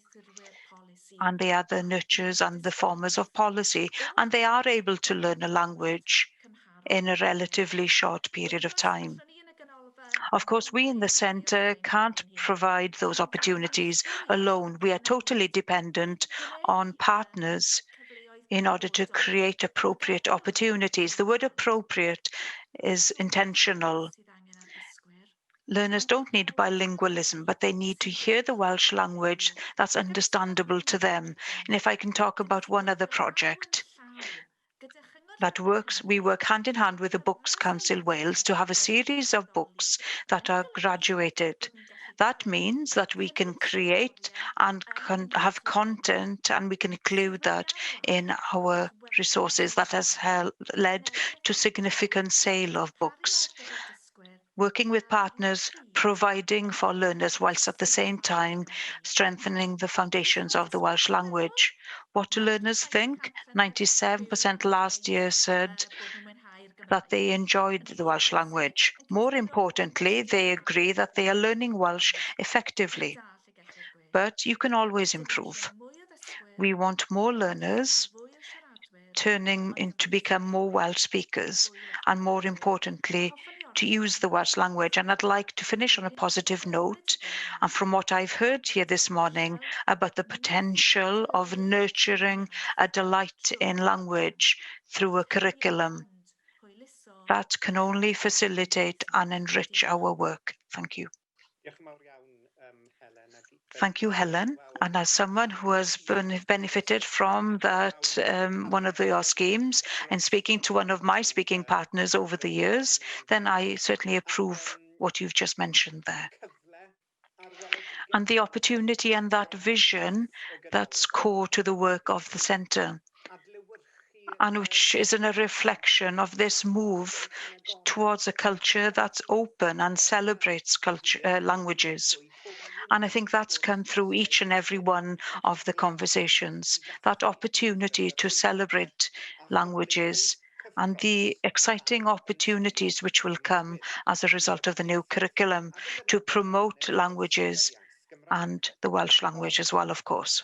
and they are the nurturers and the formers of policy, and they are able to learn a language in a relatively short period of time. Of course, we in the centre can't provide those opportunities alone. We are totally dependent on partners in order to create appropriate opportunities. The word appropriate is intentional. Learners don't need bilingualism, but they need to hear the Welsh language that's understandable to them. And if I can talk about one other project that works, we work hand in hand with the Books Council Wales to have a series of books that are graduated. That means that we can create and have content, and we can include that in our resources. That has led to significant sale of books. Working with partners, providing for learners whilst at the same time strengthening the foundations of the Welsh language. What do learners think? 97% last year said that they enjoyed the Welsh language. More importantly, they agree that they are learning Welsh effectively. But you can always improve. We want more learners turning to become more Welsh speakers, and more importantly, to use the Welsh language. And I'd like to finish on a positive note. And from what I've heard here this morning about the potential of nurturing a delight in language through a curriculum, that can only facilitate and enrich our work. Thank you. Thank you, Helen. And as someone who has benefited from that, one of your schemes, and speaking to one of my speaking partners over the years, then I certainly approve what you've just mentioned there. And the opportunity and that vision that's core to the work of the centre, and which is a reflection of this move towards a culture that's open and celebrates languages. And I think that's come through each and every one of the conversations, that opportunity to celebrate languages and the exciting opportunities which will come as a result of the new curriculum to promote languages and the Welsh language as well, of course.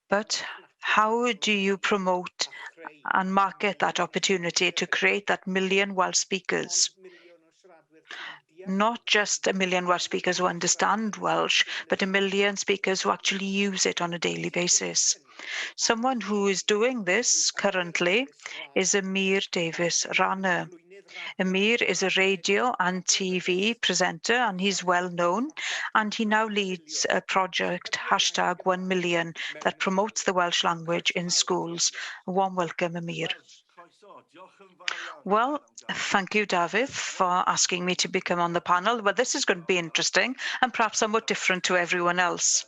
But how do you promote and market that opportunity to create that million Welsh speakers? Not just a million Welsh speakers who understand Welsh, but a million speakers who actually use it on a daily basis. Someone who is doing this currently is Elan Davis. Amir is a radio and TV presenter, and he's well known, and he now leads a project, #1million, that promotes the Welsh language in schools. A warm welcome, Amir. Well, thank you, David, for asking me to become on the panel. Well, this is going to be interesting and perhaps somewhat different to everyone else.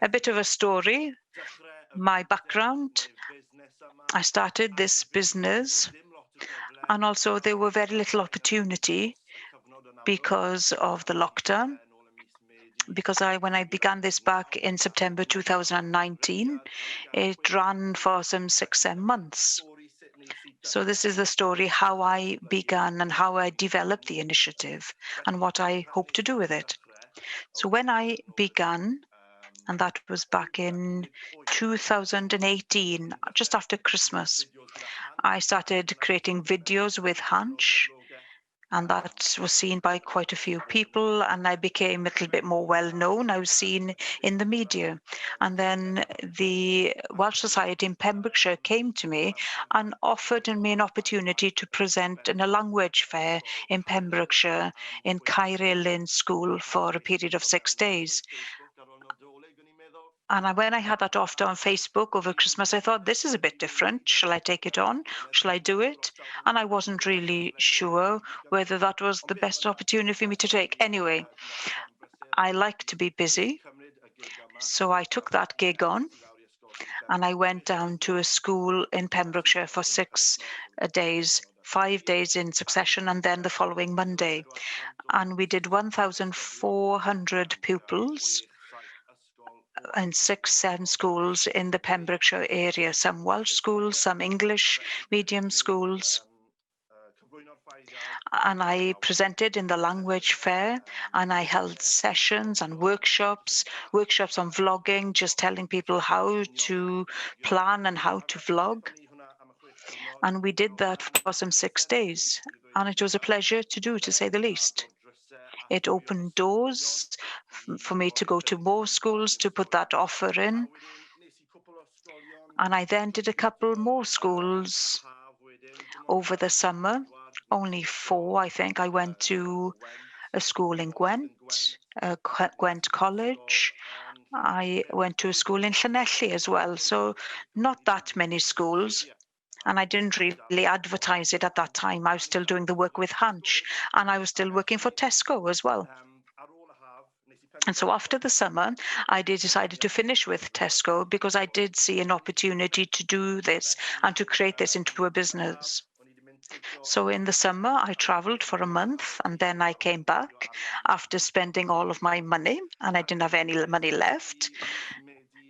A bit of a story, my background. I started this business, and also there were very little opportunity because of the lockdown. Because when I began this back in September 2019, it ran for some 6-7 months. So this is the story, how I began and how I developed the initiative and what I hope to do with it. So when I began, and that was back in 2018, just after Christmas, I started creating videos with Hansh, and that was seen by quite a few people, and I became a little bit more well-known. I was seen in the media. And then the Welsh Society in Pembrokeshire came to me and offered me an opportunity to present in a language fair in Pembrokeshire in Caerhilyn School for a period of 6 days. And when I had that offer on Facebook over Christmas, I thought, this is a bit different. Shall I take it on? Shall I do it? And I wasn't really sure whether that was the best opportunity for me to take. Anyway, I like to be busy. So I took that gig on and I went down to a school in Pembrokeshire for 6 days, 5 days in succession, and then the following Monday. And we did 1,400 pupils in 6, 7 schools in the Pembrokeshire area, some Welsh schools, some English medium schools. And I presented in the language fair, and I held sessions and workshops on vlogging, just telling people how to plan and how to vlog. And we did that for some 6 days, and it was a pleasure to do, to say the least. It opened doors for me to go to more schools to put that offer in. And I then did a couple more schools over the summer, only 4, I think. I went to a school in Gwent, Gwent College. I went to a school in Llanelli as well, so not that many schools. And I didn't really advertise it at that time. I was still doing the work with Hunch, and I was still working for Tesco as well. And so after the summer, I decided to finish with Tesco because I did see an opportunity to do this and to create this into a business. So in the summer, I traveled for a month, and then I came back after spending all of my money, and I didn't have any money left.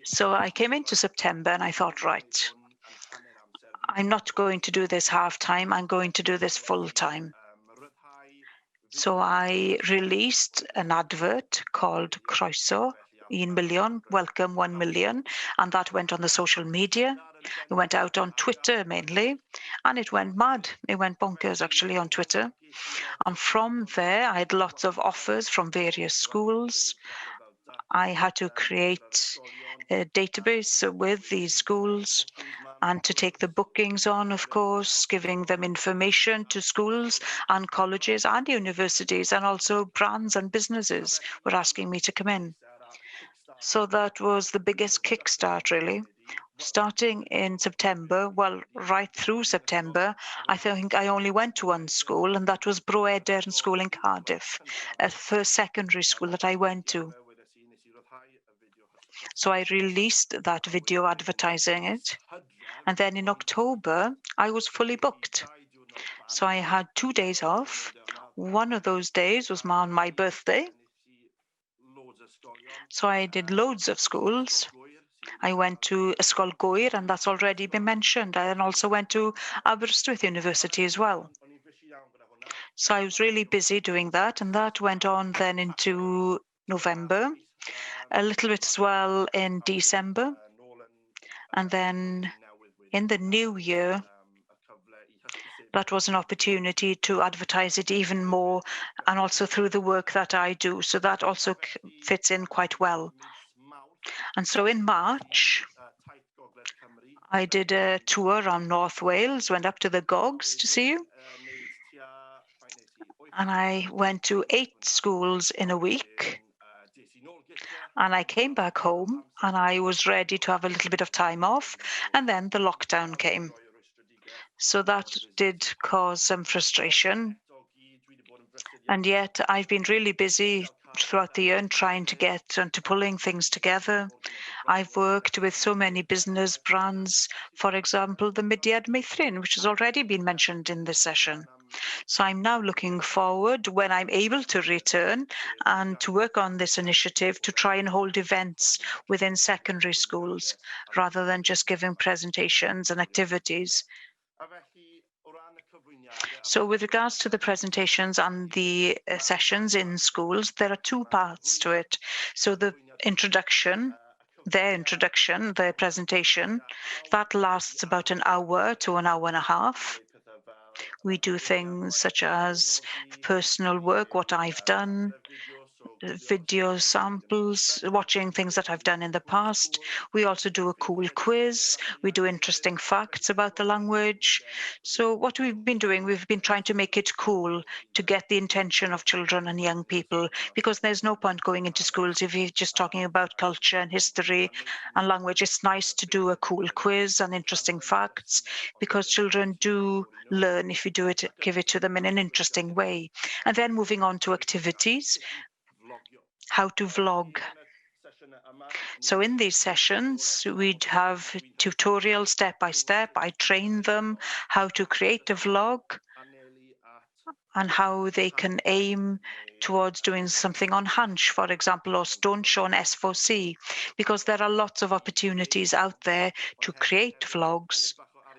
So I came into September and I thought, right, I'm not going to do this half-time, I'm going to do this full-time. So I released an advert called Croeso, 1 million, welcome 1 million, and that went on the social media. It went out on Twitter mainly, and it went mad. It went bonkers actually on Twitter. And from there, I had lots of offers from various schools. I had to create a database with these schools and to take the bookings on, of course, giving them information to schools and colleges and universities, and also brands and businesses were asking me to come in. So that was the biggest kickstart, really. Starting in September, well, right through September, I think I only went to one school, and that was Bro Eder School in Cardiff, a first secondary school that I went to. So I released that video advertising it. And then in October, I was fully booked. So I had 2 days off. One of those days was on my birthday. So I did loads of schools. I went to Ysgol Gwyr, and that's already been mentioned. I then also went to Aberystwyth University as well. So I was really busy doing that, and that went on then into November, a little bit as well in December. And then in the new year, that was an opportunity to advertise it even more, and also through the work that I do. So that also fits in quite well. And so in March, I did a tour around North Wales, went up to the Gogs to see you. And I went to 8 schools in a week. And I came back home and I was ready to have a little bit of time off. And then the lockdown came. So that did cause some frustration. And yet I've been really busy throughout the year and trying to get into pulling things together. I've worked with so many business brands, for example, the Mudiad Meithrin, which has already been mentioned in this session. So I'm now looking forward when I'm able to return and to work on this initiative to try and hold events within secondary schools rather than just giving presentations and activities. So with regards to the presentations and the sessions in schools, there are 2 parts to it. So the introduction, their presentation, that lasts about an hour to an hour and a half. We do things such as personal work, what I've done, video samples, watching things that I've done in the past. We also do a cool quiz. We do interesting facts about the language. So what we've been doing, we've been trying to make it cool to get the attention of children and young people, because there's no point going into schools if you're just talking about culture and history and language. It's nice to do a cool quiz and interesting facts, because children do learn if you do it, give it to them in an interesting way. And then moving on to activities, how to vlog. So in these sessions, we'd have tutorials step by step. I train them how to create a vlog and how they can aim towards doing something on Hunch, for example, or Don't Show on S4C, because there are lots of opportunities out there to create vlogs,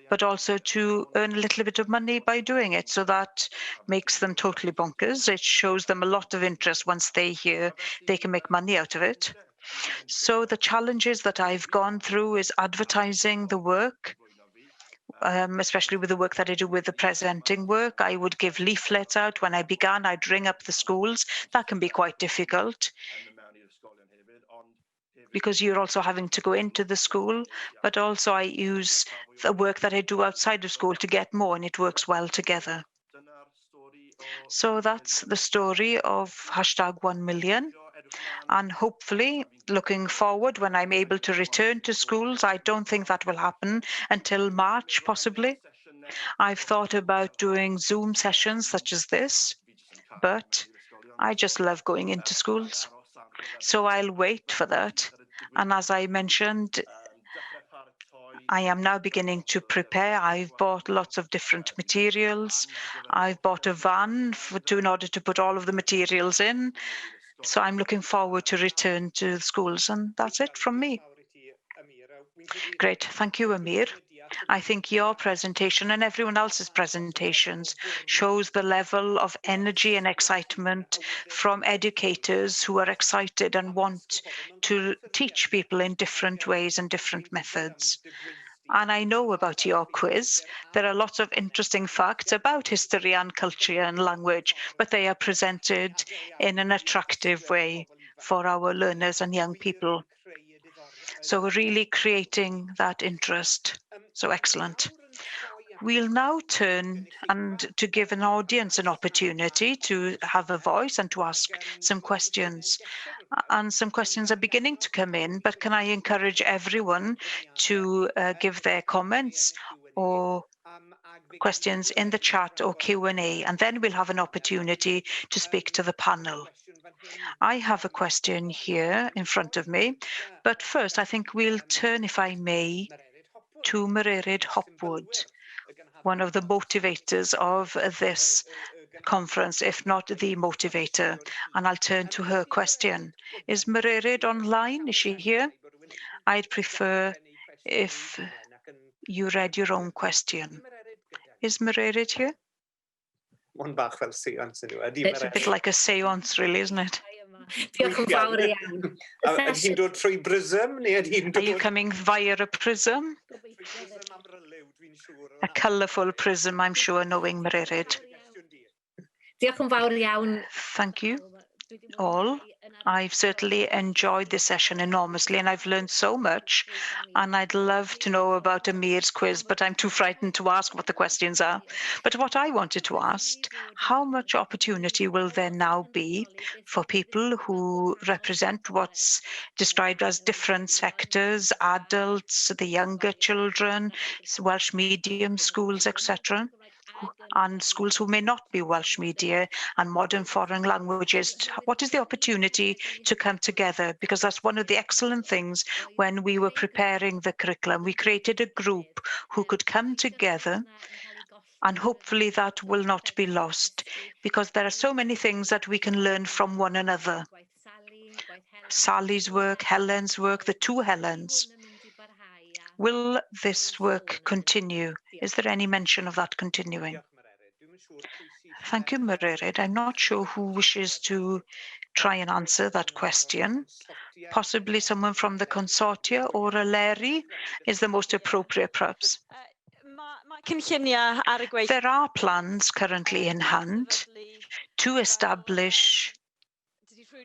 but also to earn a little bit of money by doing it. So that makes them totally bonkers. It shows them a lot of interest once they hear they can make money out of it. So the challenges that I've gone through is advertising the work, especially with the work that I do with the presenting work. I would give leaflets out. When I began, I'd ring up the schools. That can be quite difficult because you're also having to go into the school, but also I use the work that I do outside of school to get more, and it works well together. So that's the story of #1 million. And hopefully, looking forward, when I'm able to return to schools, I don't think that will happen until March, possibly. I've thought about doing Zoom sessions such as this, but I just love going into schools. So I'll wait for that. And as I mentioned, I am now beginning to prepare. I've bought lots of different materials. I've bought a van in order to put all of the materials in. So I'm looking forward to return to the schools, and that's it from me. Great, thank you, Amir. I think your presentation and everyone else's presentations shows the level of energy and excitement from educators who are excited and want to teach people in different ways and different methods. And I know about your quiz. There are lots of interesting facts about history and culture and language, but they are presented in an attractive way for our learners and young people. So we're really creating that interest. So excellent. We'll now turn and to give an audience an opportunity to have a voice and to ask some questions. And some questions are beginning to come in, but can I encourage everyone to give their comments or questions in the chat or Q&A, and then we'll have an opportunity to speak to the panel. I have a question here in front of me, but first I think we'll turn, if I may, to Mairead Hopwood, one of the motivators of this conference, if not the motivator, and I'll turn to her question. Is Mairead online? Is she here? I'd prefer if you read your own question. Is Mairead here? It's a bit like a seance, really, isn't it? Are you coming via a prism? A colourful prism, I'm sure, knowing Mairead. Thank you all. I've certainly enjoyed this session enormously, and I've learned so much. And I'd love to know about Amir's quiz, but I'm too frightened to ask what the questions are. But what I wanted to ask, how much opportunity will there now be for people who represent what's described as different sectors, adults, the younger children, Welsh medium schools, etc., and schools who may not be Welsh media and modern foreign languages? What is the opportunity to come together? Because that's one of the excellent things when we were preparing the curriculum. We created a group who could come together, and hopefully that will not be lost, because there are so many things that we can learn from one another. Sally's work, Helen's work, the two Helens. Will this work continue? Is there any mention of that continuing? Thank you, Mairead. I'm not sure who wishes to try and answer that question. Possibly someone from the consortia, or a Larry is the most appropriate, perhaps. My There are plans currently in hand to establish,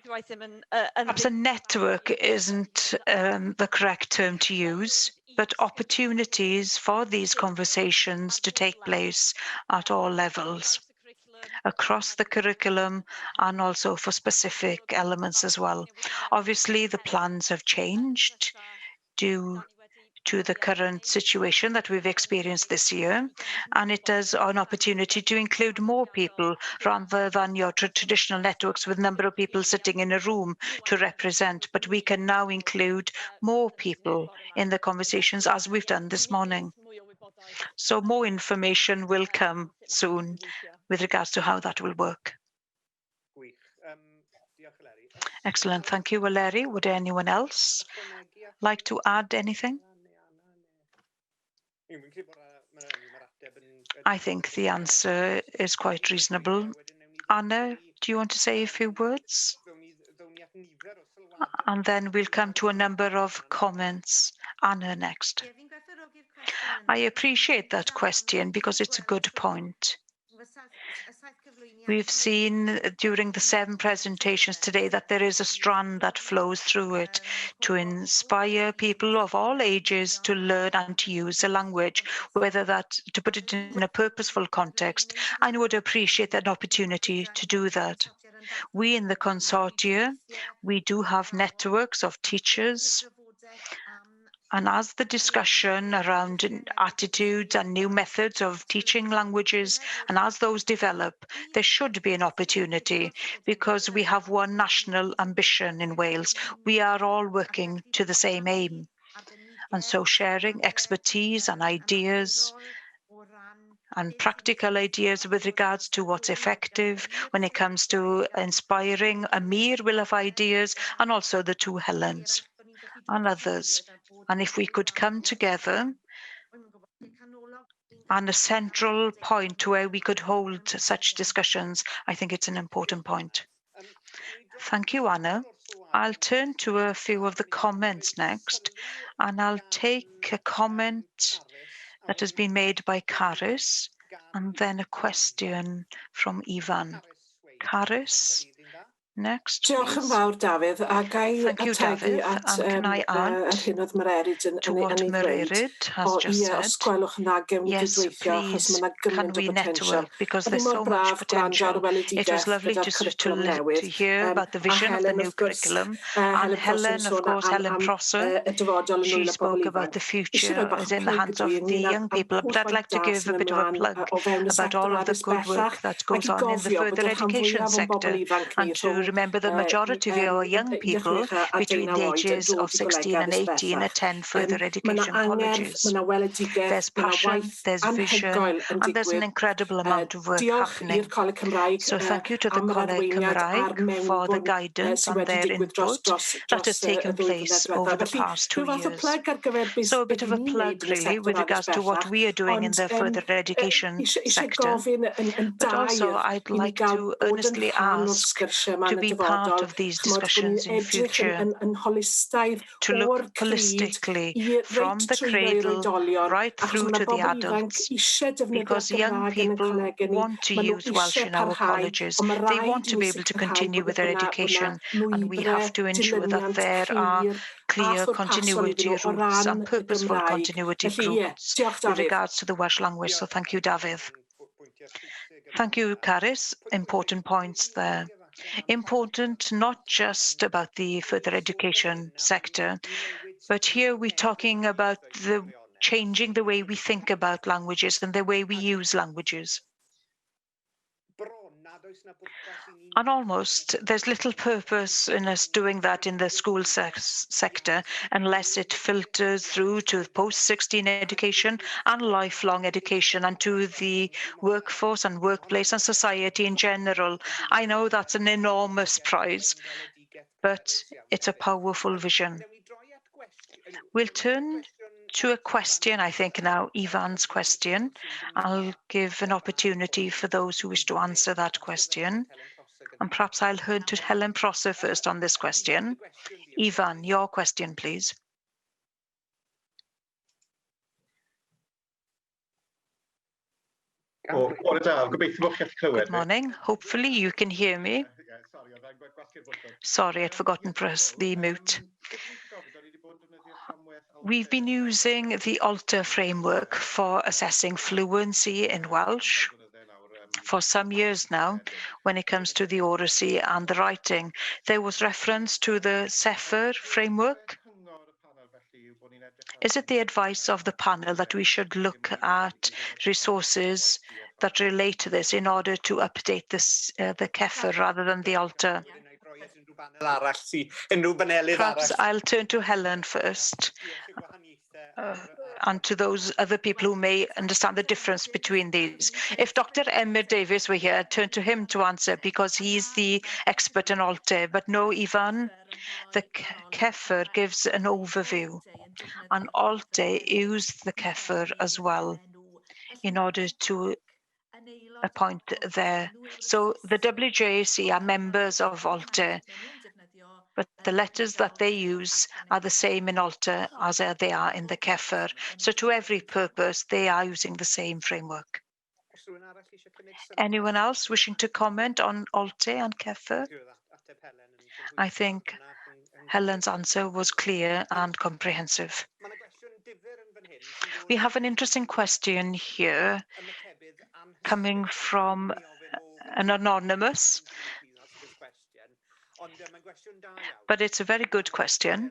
perhaps a network isn't the correct term to use, but opportunities for these conversations to take place at all levels, across the curriculum and also for specific elements as well. Obviously, the plans have changed due to the current situation that we've experienced this year, and it is an opportunity to include more people rather than your traditional networks with a number of people sitting in a room to represent, but we can now include more people in the conversations as we've done this morning. So more information will come soon with regards to how that will work. Excellent, thank you, Valeri. Would anyone else like to add anything? I think the answer is quite reasonable. Anna, do you want to say a few words? And then we'll come to a number of comments. Anna next. I appreciate that question because it's a good point. We've seen during the 7 presentations today that there is a strand that flows through it to inspire people of all ages to learn and to use a language, whether that to put it in a purposeful context. I would appreciate an opportunity to do that. We in the consortia, we do have networks of teachers, and as the discussion around attitudes and new methods of teaching languages, and as those develop, there should be an opportunity because we have one national ambition in Wales. We are all working to the same aim. And so sharing expertise and ideas and practical ideas with regards to what's effective when it comes to inspiring. Amir will have ideas, and also the 2 Helens and others. And if we could come together and a central point where we could hold such discussions, I think it's an important point. Thank you, Anna. I'll turn to a few of the comments next, and I'll take a comment that has been made by Caris, and then a question from Ivan. Caris, next, Diolch yn fawr, Dafydd. Thank you, David. And can I add to what Mererid has just said? Yes, please, can we network? Because there's so much potential. It was lovely to hear about the vision of the new curriculum. And Helen, of course, Helen Prosser, she spoke about the future is in the hands of the young people. But I'd like to give a bit of a plug about all of the good work that goes on in the further education sector, and to remember the majority of our young people between the ages of 16 and 18 attend further education colleges. There's passion, there's vision, and there's an incredible amount of work happening. So thank you to the Coleg Cymraeg for the guidance and their input that has taken place over the past 2 years. So a bit of a plug, really, with regards to what we are doing in the further education sector. But also, I'd like to earnestly ask to be part of these discussions in future, to look holistically from the cradle right through to the adults, because young people want to use Welsh in our colleges. They want to be able to continue with their education, and we have to ensure that there are clear continuity routes and purposeful continuity routes with regards to the Welsh language. So thank you, David. Thank you, Caris. Important points there. Important not just about the further education sector, but here we're talking about the changing the way we think about languages and the way we use languages. And almost there's little purpose in us doing that in the school sector unless it filters through to post-16 education and lifelong education and to the workforce and workplace and society in general. I know that's an enormous prize, but it's a powerful vision. We'll turn to a question, I think now, Ivan's question. I'll give an opportunity for those who wish to answer that question. And perhaps I'll turn to Helen Prosser first on this question. Ivan, your question, please. Good morning. Hopefully you can hear me. Sorry, I'd forgotten to press the mute. We've been using the Alter framework for assessing fluency in Welsh for some years now. When it comes to the oracy and the writing, there was reference to the Sefer framework. Is it the advice of the panel that we should look at resources that relate to this in order to update this, the Sefer rather than the Alter? Perhaps I'll turn to Helen first, and to those other people who may understand the difference between these. If Dr. Elan Davis were here, I'd turn to him to answer because he's the expert in Alter. But no, Ivan, the Sefer gives an overview, and Alter used the Sefer as well in order to appoint there. So the WJAC are members of Alter, but the letters that they use are the same in Alter as they are in the Sefer. So to every purpose, they are using the same framework. Anyone else wishing to comment on Alter and Sefer? I think Helen's answer was clear and comprehensive. We have an interesting question here coming from an anonymous, but it's a very good question,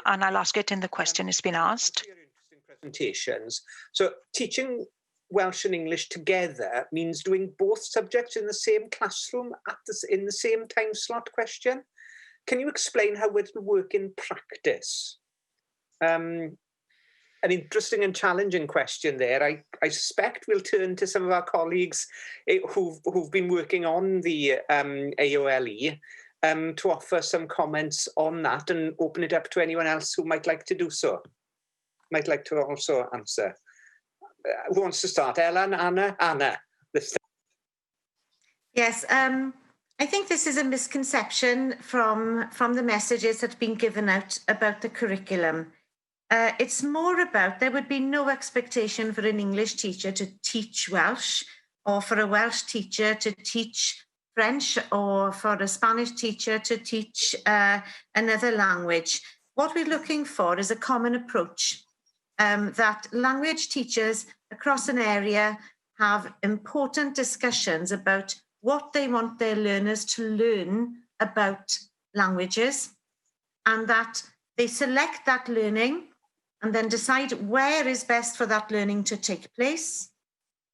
and I'll ask it in the question it's been asked. Presentations. So teaching Welsh and English together means doing both subjects in the same classroom in the same time slot question. Can you explain how it will work in practice? An interesting and challenging question there. I suspect we'll turn to some of our colleagues who've been working on the AOLE to offer some comments on that and open it up to anyone else who might like to do so. Might like to also answer. Who wants to start? Elan, Anna? Anna. Yes, I think this is a misconception from the messages that have been given out about the curriculum. It's more about there would be no expectation for an English teacher to teach Welsh, or for a Welsh teacher to teach French, or for a Spanish teacher to teach another language. What we're looking for is a common approach, that language teachers across an area have important discussions about what they want their learners to learn about languages, and that they select that learning and then decide where is best for that learning to take place,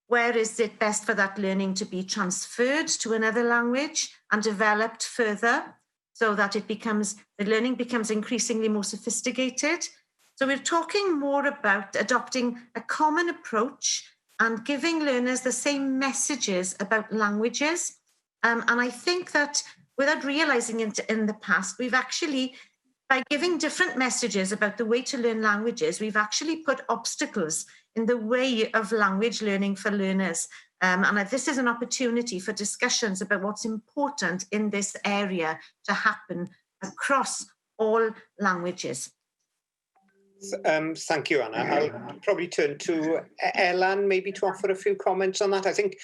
where is it best for that learning to be transferred to another language and developed further so that the learning becomes increasingly more sophisticated. So we're talking more about adopting a common approach and giving learners the same messages about languages. And I think that without realizing it in the past, we've actually, by giving different messages about the way to learn languages, we've actually put obstacles in the way of language learning for learners. And this is an opportunity for discussions about what's important in this area to happen across all languages. Thank you, Anna. I'll probably turn to Elan maybe to offer a few comments on that. I think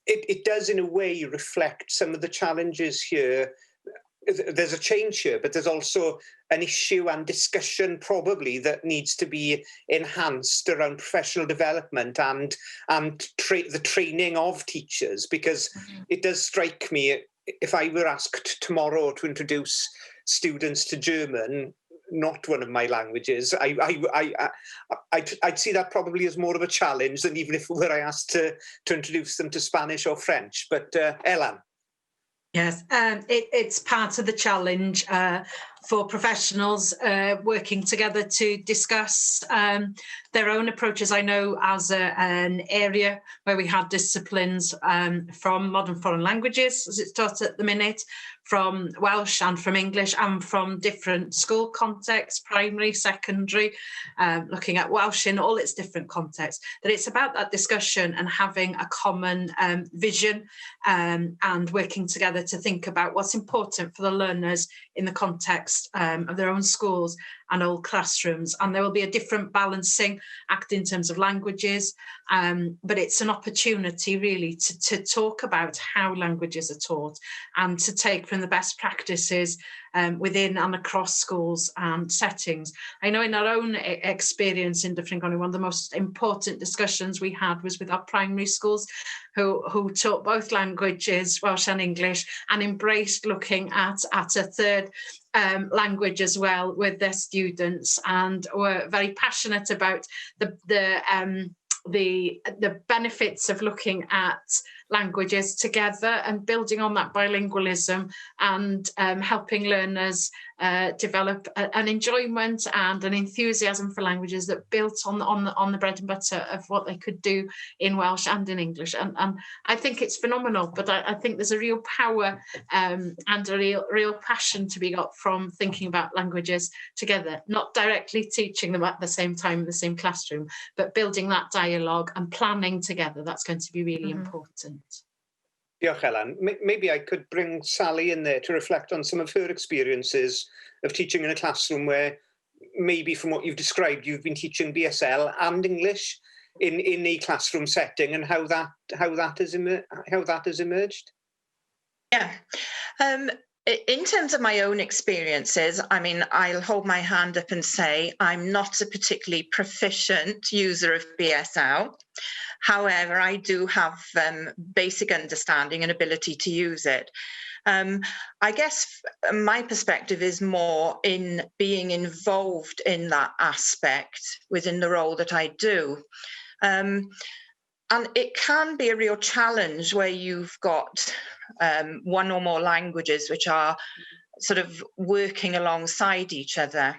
it does in a way reflect some of the challenges here. There's a change here, but there's also an issue and discussion probably that needs to be enhanced around professional development and the training of teachers, because it does strike me, if I were asked tomorrow to introduce students to German, not one of my languages, I'd see that probably as more of a challenge than even if were I asked to introduce them to Spanish or French. But Elan. Yes, it's part of the challenge for professionals working together to discuss their own approaches. I know as an area where we have disciplines from modern foreign languages, as it's taught at the minute, from Welsh and from English and from different school contexts, primary, secondary, looking at Welsh in all its different contexts, that it's about that discussion and having a common vision and working together to think about what's important for the learners in the context of their own schools and old classrooms. And there will be a different balancing act in terms of languages, but it's an opportunity really to talk about how languages are taught and to take from the best practices within and across schools and settings. I know in our own experience in Dyffryn Conwy, one of the most important discussions we had was with our primary schools who taught both languages, Welsh and English, and embraced looking at a third language as well with their students, and were very passionate about the benefits of looking at languages together and building on that bilingualism and helping learners develop an enjoyment and an enthusiasm for languages that built on the bread and butter of what they could do in Welsh and in English. And I think it's phenomenal, but I think there's a real power and a real passion to be got from thinking about languages together, not directly teaching them at the same time in the same classroom, but building that dialogue and planning together. That's going to be really important. Diolch, Helen. Maybe I could bring Sally in there to reflect on some of her experiences of teaching in a classroom where maybe from what you've described, you've been teaching BSL and English in a classroom setting, and how that has emerged. Yeah. In terms of my own experiences, I mean, I'll hold my hand up and say I'm not a particularly proficient user of BSL. However, I do have basic understanding and ability to use it. I guess my perspective is more in being involved in that aspect within the role that I do. And it can be a real challenge where you've got one or more languages which are sort of working alongside each other.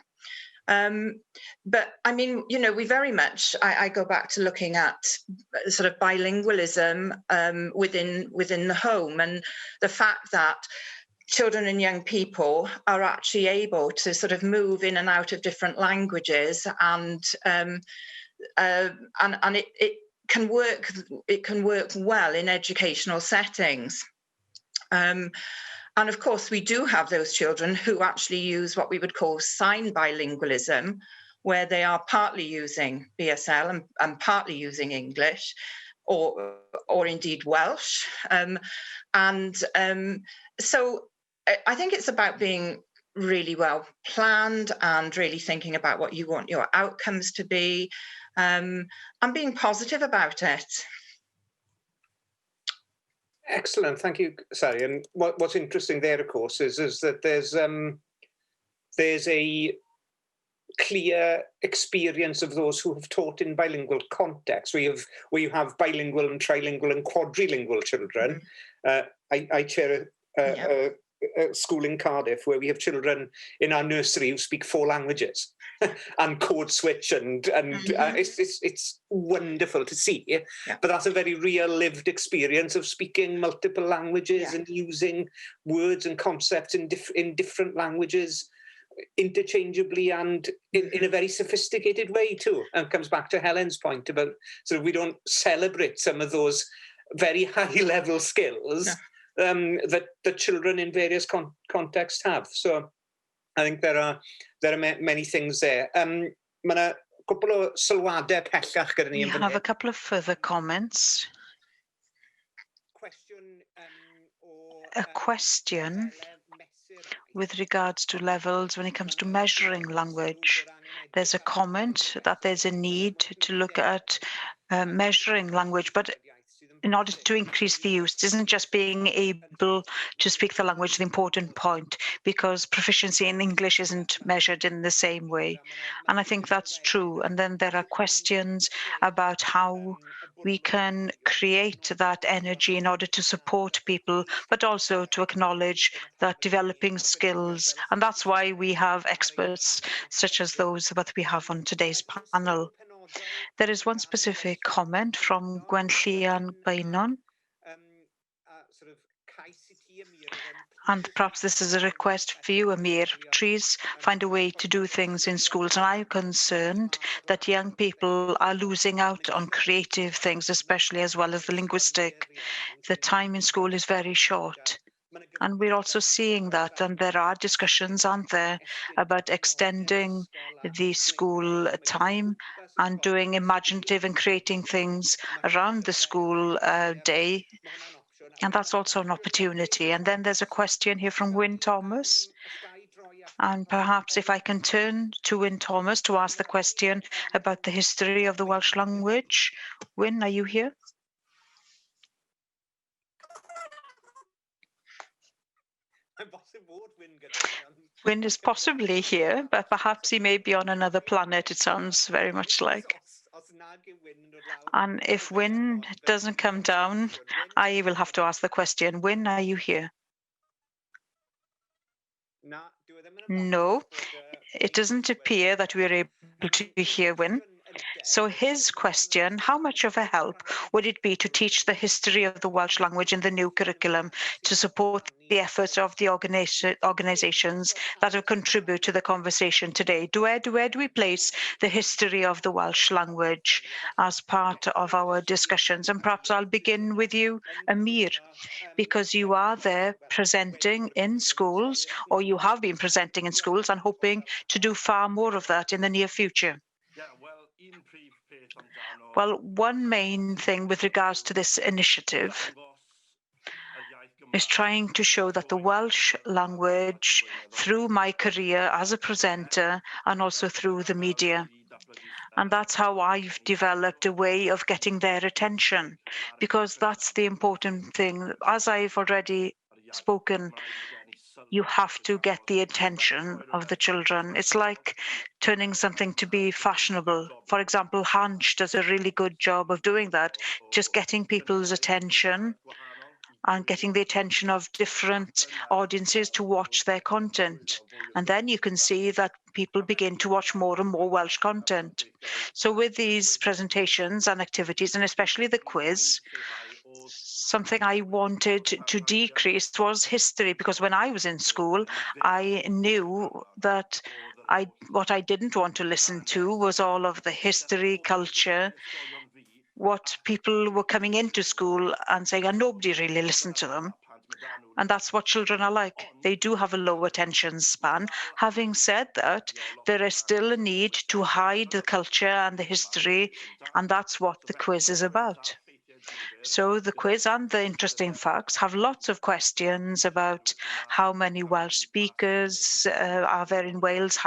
But I mean, you know, we very much, I go back to looking at sort of bilingualism within the home, and the fact that children and young people are actually able to sort of move in and out of different languages, and it can work. It can work well in educational settings. And of course, we do have those children who actually use what we would call sign bilingualism, where they are partly using BSL and partly using English, or indeed Welsh. So I think it's about being really well planned and really thinking about what you want your outcomes to be, and being positive about it. Excellent, thank you, Sally. And what's interesting there, of course, is that there's a clear experience of those who have taught in bilingual contexts. Where you have bilingual and trilingual and quadrilingual children. I chair a school in Cardiff where we have children in our nursery who speak 4 languages and code switch, and it's wonderful to see. Yeah. But that's a very real lived experience of speaking multiple languages and using words and concepts in different languages interchangeably and in a very sophisticated way too. And it comes back to Helen's point about sort of we don't celebrate some of those very high level skills that the children in various contexts have. So I think there are many things there. We have a couple of further comments. A question with regards to levels when it comes to measuring language. There's a comment that there's a need to look at measuring language, but in order to increase the use, isn't just being able to speak the language the important point, because proficiency in English isn't measured in the same way. And I think that's true. And then there are questions about how we can create that energy in order to support people, but also to acknowledge that developing skills. And that's why we have experts such as those that we have on today's panel. There is one specific comment from Gwenllian Bainon, and perhaps this is a request for you, Amir. Please find a way to do things in schools. And I'm concerned that young people are losing out on creative things, especially as well as the linguistic. The time in school is very short. And we're also seeing that, and there are discussions, aren't there, about extending the school time and doing imaginative and creating things around the school day. And that's also an opportunity. And then there's a question here from Wyn Thomas. And perhaps if I can turn to Wyn Thomas to ask the question about the history of the Welsh language. Wyn, are you here? Wyn is possibly here, but perhaps he may be on another planet, it sounds very much like. And if Wyn doesn't come down, I will have to ask the question. Wyn, are you here? No, it doesn't appear that we're able to hear Wyn. So his question, how much of a help would it be to teach the history of the Welsh language in the new curriculum to support the efforts of the organisations that have contributed to the conversation today? Where do we place the history of the Welsh language as part of our discussions? And perhaps I'll begin with you, Amir, because you are there presenting in schools, or you have been presenting in schools and hoping to do far more of that in the near future. Well, one main thing with regards to this initiative is trying to show that the Welsh language, through my career as a presenter and also through the media. And that's how I've developed a way of getting their attention, because that's the important thing. As I've already spoken, you have to get the attention of the children. It's like turning something to be fashionable. For example, Hanch does a really good job of doing that, just getting people's attention and getting the attention of different audiences to watch their content. And then you can see that people begin to watch more and more Welsh content. So with these presentations and activities, and especially the quiz, something I wanted to decrease was history, because when I was in school, I knew that what I didn't want to listen to was all of the history, culture, what people were coming into school and saying, and nobody really listened to them. And that's what children are like. They do have a low attention span. Having said that, there is still a need to hide the culture and the history, and that's what the quiz is about. So the quiz and the interesting facts have lots of questions about how many Welsh speakers are there in Wales,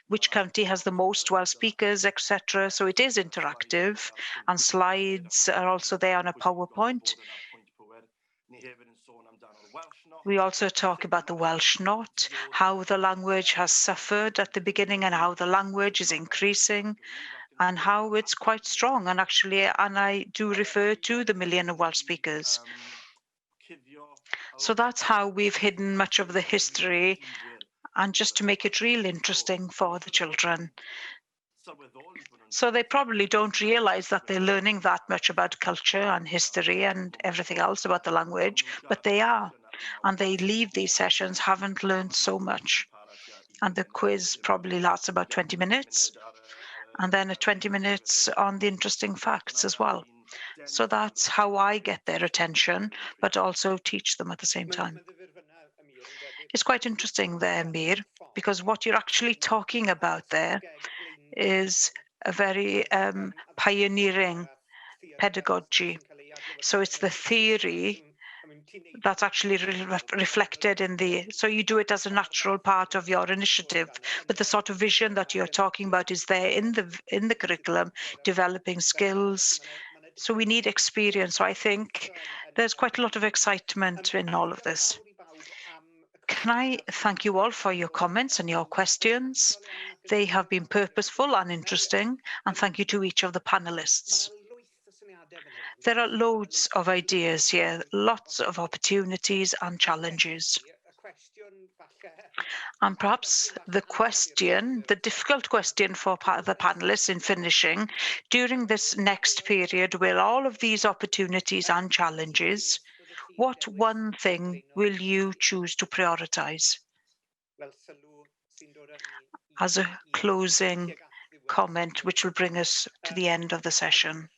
which county has the most Welsh speakers, etc. So it is interactive, and slides are also there on a PowerPoint. We also talk about the Welsh not, how the language has suffered at the beginning and how the language is increasing, and how it's quite strong. And I do refer to the million of Welsh speakers. So that's how we've hidden much of the history, and just to make it real interesting for the children. So they probably don't realize that they're learning that much about culture and history and everything else about the language, but they are. And they leave these sessions, haven't learned so much. And the quiz probably lasts about 20 minutes. And then 20 minutes on the interesting facts as well. So that's how I get their attention, but also teach them at the same time. It's quite interesting there, Amir, because what you're actually talking about there is a very pioneering pedagogy. So it's the theory that's actually reflected in so you do it as a natural part of your initiative, but the sort of vision that you're talking about is there in the curriculum, developing skills. So we need experience. So I think there's quite a lot of excitement in all of this. Can I thank you all for your comments and your questions? They have been purposeful and interesting, and thank you to each of the panelists. There are loads of ideas here, lots of opportunities and challenges. And perhaps the difficult question for the panelists in finishing, during this next period, with all of these opportunities and challenges, what one thing will you choose to prioritise? As a closing comment, which will bring us to the end of the session.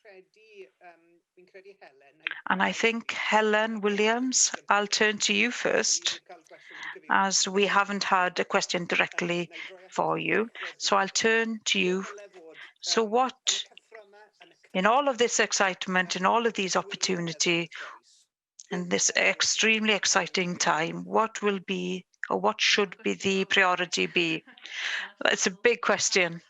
And I think, Helen Williams, I'll turn to you first, as we haven't had a question directly for you. So I'll turn to you. So what, in all of this excitement, in all of these opportunity, in this extremely exciting time, what will be, or what should be the priority be? It's a big question.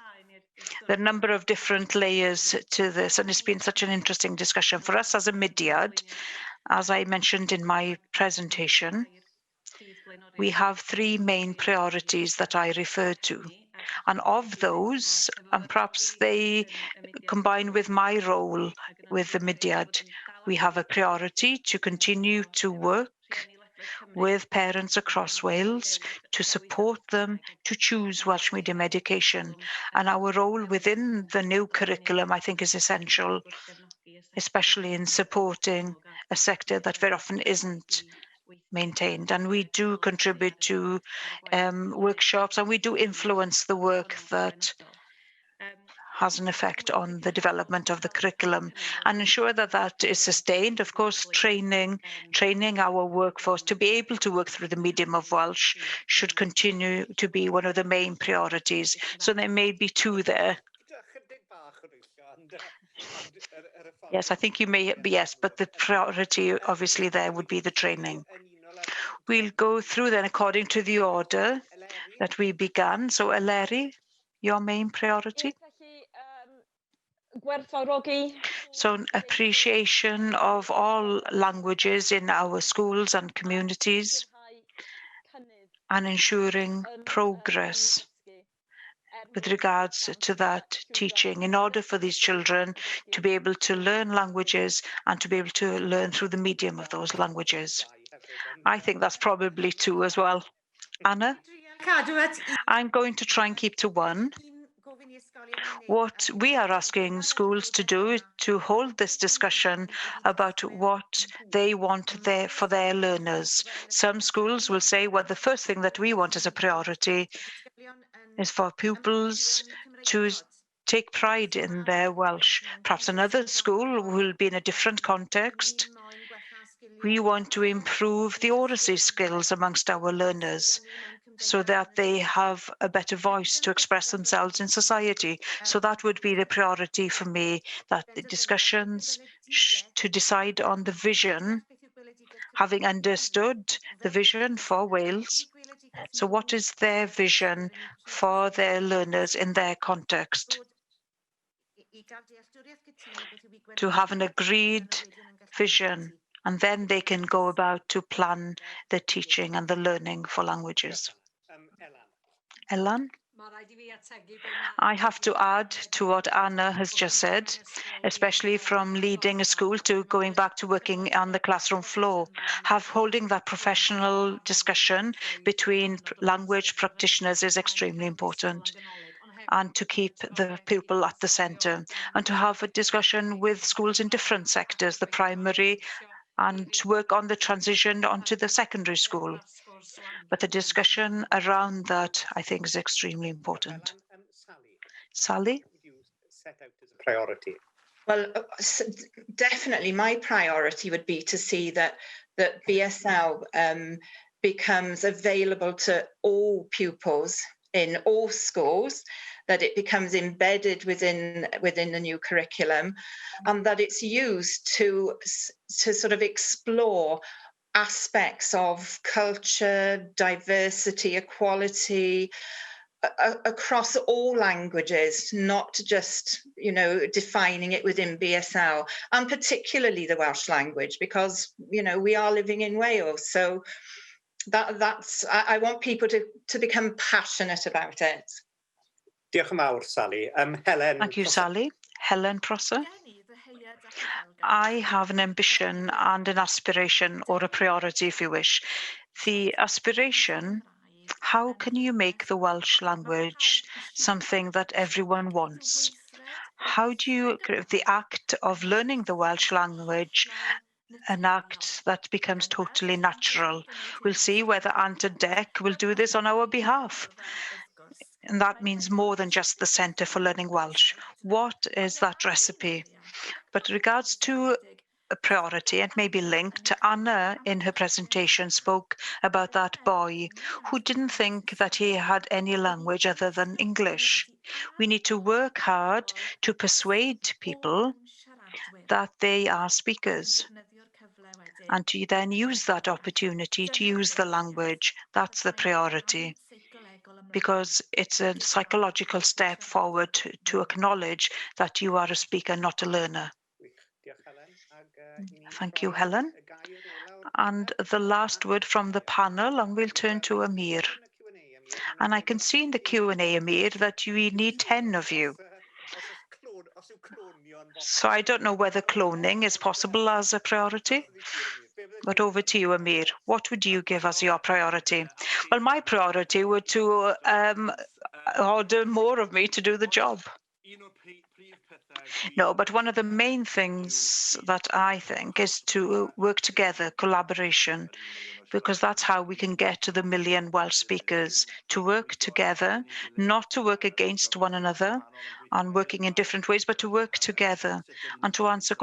There are a number of different layers to this, and it's been such an interesting discussion for us as a Mudiad. As I mentioned in my presentation, we have three main priorities that I refer to. And of those, and perhaps they combine with my role with the Mudiad, we have a priority to continue to work with parents across Wales to support them to choose Welsh medium education. And our role within the new curriculum, I think, is essential, especially in supporting a sector that very often isn't maintained. And we do contribute to workshops, and we do influence the work that has an effect on the development of the curriculum, and ensure that that is sustained. Of course, training our workforce to be able to work through the medium of Welsh should continue to be one of the main priorities. So there may be two there. Yes, I think you may be, yes, but the priority obviously there would be the training. We'll go through then according to the order that we began. So Eleri, your main priority? So an appreciation of all languages in our schools and communities, and ensuring progress with regards to that teaching in order for these children to be able to learn languages and to be able to learn through the medium of those languages. I think that's probably two as well. Anna? I'm going to try and keep to one. What we are asking schools to do is to hold this discussion about what they want for their learners. Some schools will say, well, the first thing that we want as a priority is for pupils to take pride in their Welsh. Perhaps another school will be in a different context. We want to improve the oracy skills amongst our learners so that they have a better voice to express themselves in society. So that would be the priority for me, that the discussions to decide on the vision, having understood the vision for Wales. So what is their vision for their learners in their context? To have an agreed vision, and then they can go about to plan the teaching and the learning for languages. Elan? I have to add to what Anna has just said, especially from leading a school to going back to working on the classroom floor. Holding that professional discussion between language practitioners is extremely important, and to keep the pupil at the centre, and to have a discussion with schools in different sectors, the primary, and to work on the transition onto the secondary school. But the discussion around that, I think, is extremely important. Sally? Set out as a priority. Well, definitely my priority would be to see that BSL becomes available to all pupils in all schools, that it becomes embedded within the new curriculum, and that it's used to sort of explore aspects of culture, diversity, equality across all languages, not just, defining it within BSL, and particularly the Welsh language, because, we are living in Wales. So I want people to become passionate about it. Diolch yn fawr, Sally. Helen. Thank you, Sally. Helen Prosser? I have an ambition and an aspiration, or a priority, if you wish. The aspiration: how can you make the Welsh language something that everyone wants? How do you, the act of learning the Welsh language, an act that becomes totally natural? We'll see whether Ant and Dec will do this on our behalf. And that means more than just the Centre for Learning Welsh. What is that recipe? But regards to a priority and maybe linked. Anna, in her presentation, spoke about that boy who didn't think that he had any language other than English. We need to work hard to persuade people that they are speakers and to then use that opportunity to use the language. That's the priority, because it's a psychological step forward to acknowledge that you are a speaker, not a learner. Thank you, Helen. And the last word from the panel, and we'll turn to Amir. And I can see in the Q&A, Amir, that we need 10 of you. So I don't know whether cloning is possible as a priority, but over to you, Amir. What would you give as your priority? Well, my priority would to order more of me to do the job. No, but one of the main things that I think is to work together, collaboration, because that's how we can get to the million Welsh speakers, to work together, not to work against one another and working in different ways, but to work together. And to answer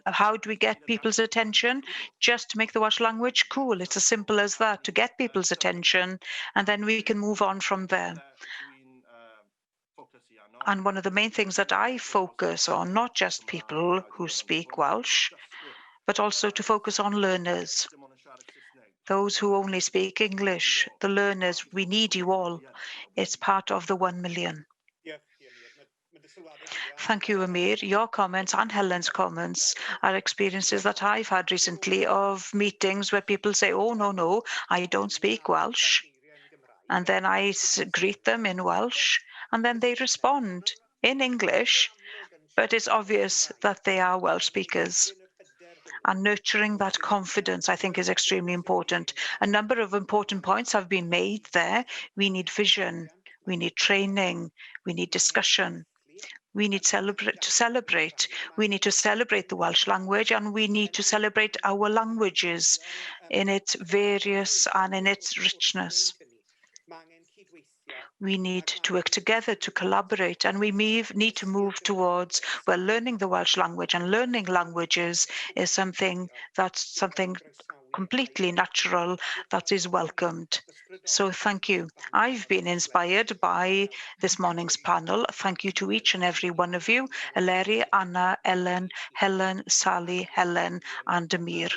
how do we get people's attention? Just to make the Welsh language cool. It's as simple as that, to get people's attention, and then we can move on from there. And one of the main things that I focus on, not just people who speak Welsh, but also to focus on learners, those who only speak English, the learners. We need you all. It's part of the 1 million. Thank you, Amir. Your comments and Helen's comments are experiences that I've had recently of meetings where people say, oh, no, I don't speak Welsh. And then I greet them in Welsh, and then they respond in English, but it's obvious that they are Welsh speakers. And nurturing that confidence, I think, is extremely important. A number of important points have been made there. We need vision, we need training, we need discussion. We need to celebrate. We need to celebrate the Welsh language, and we need to celebrate our languages in its various and in its richness. We need to work together to collaborate, and we need to move towards where learning the Welsh language and learning languages is something completely natural, that is welcomed. So thank you. I've been inspired by this morning's panel. Thank you to each and every one of you, Eleri, Anna, Ellen, Helen, Sally, Helen, and Amir.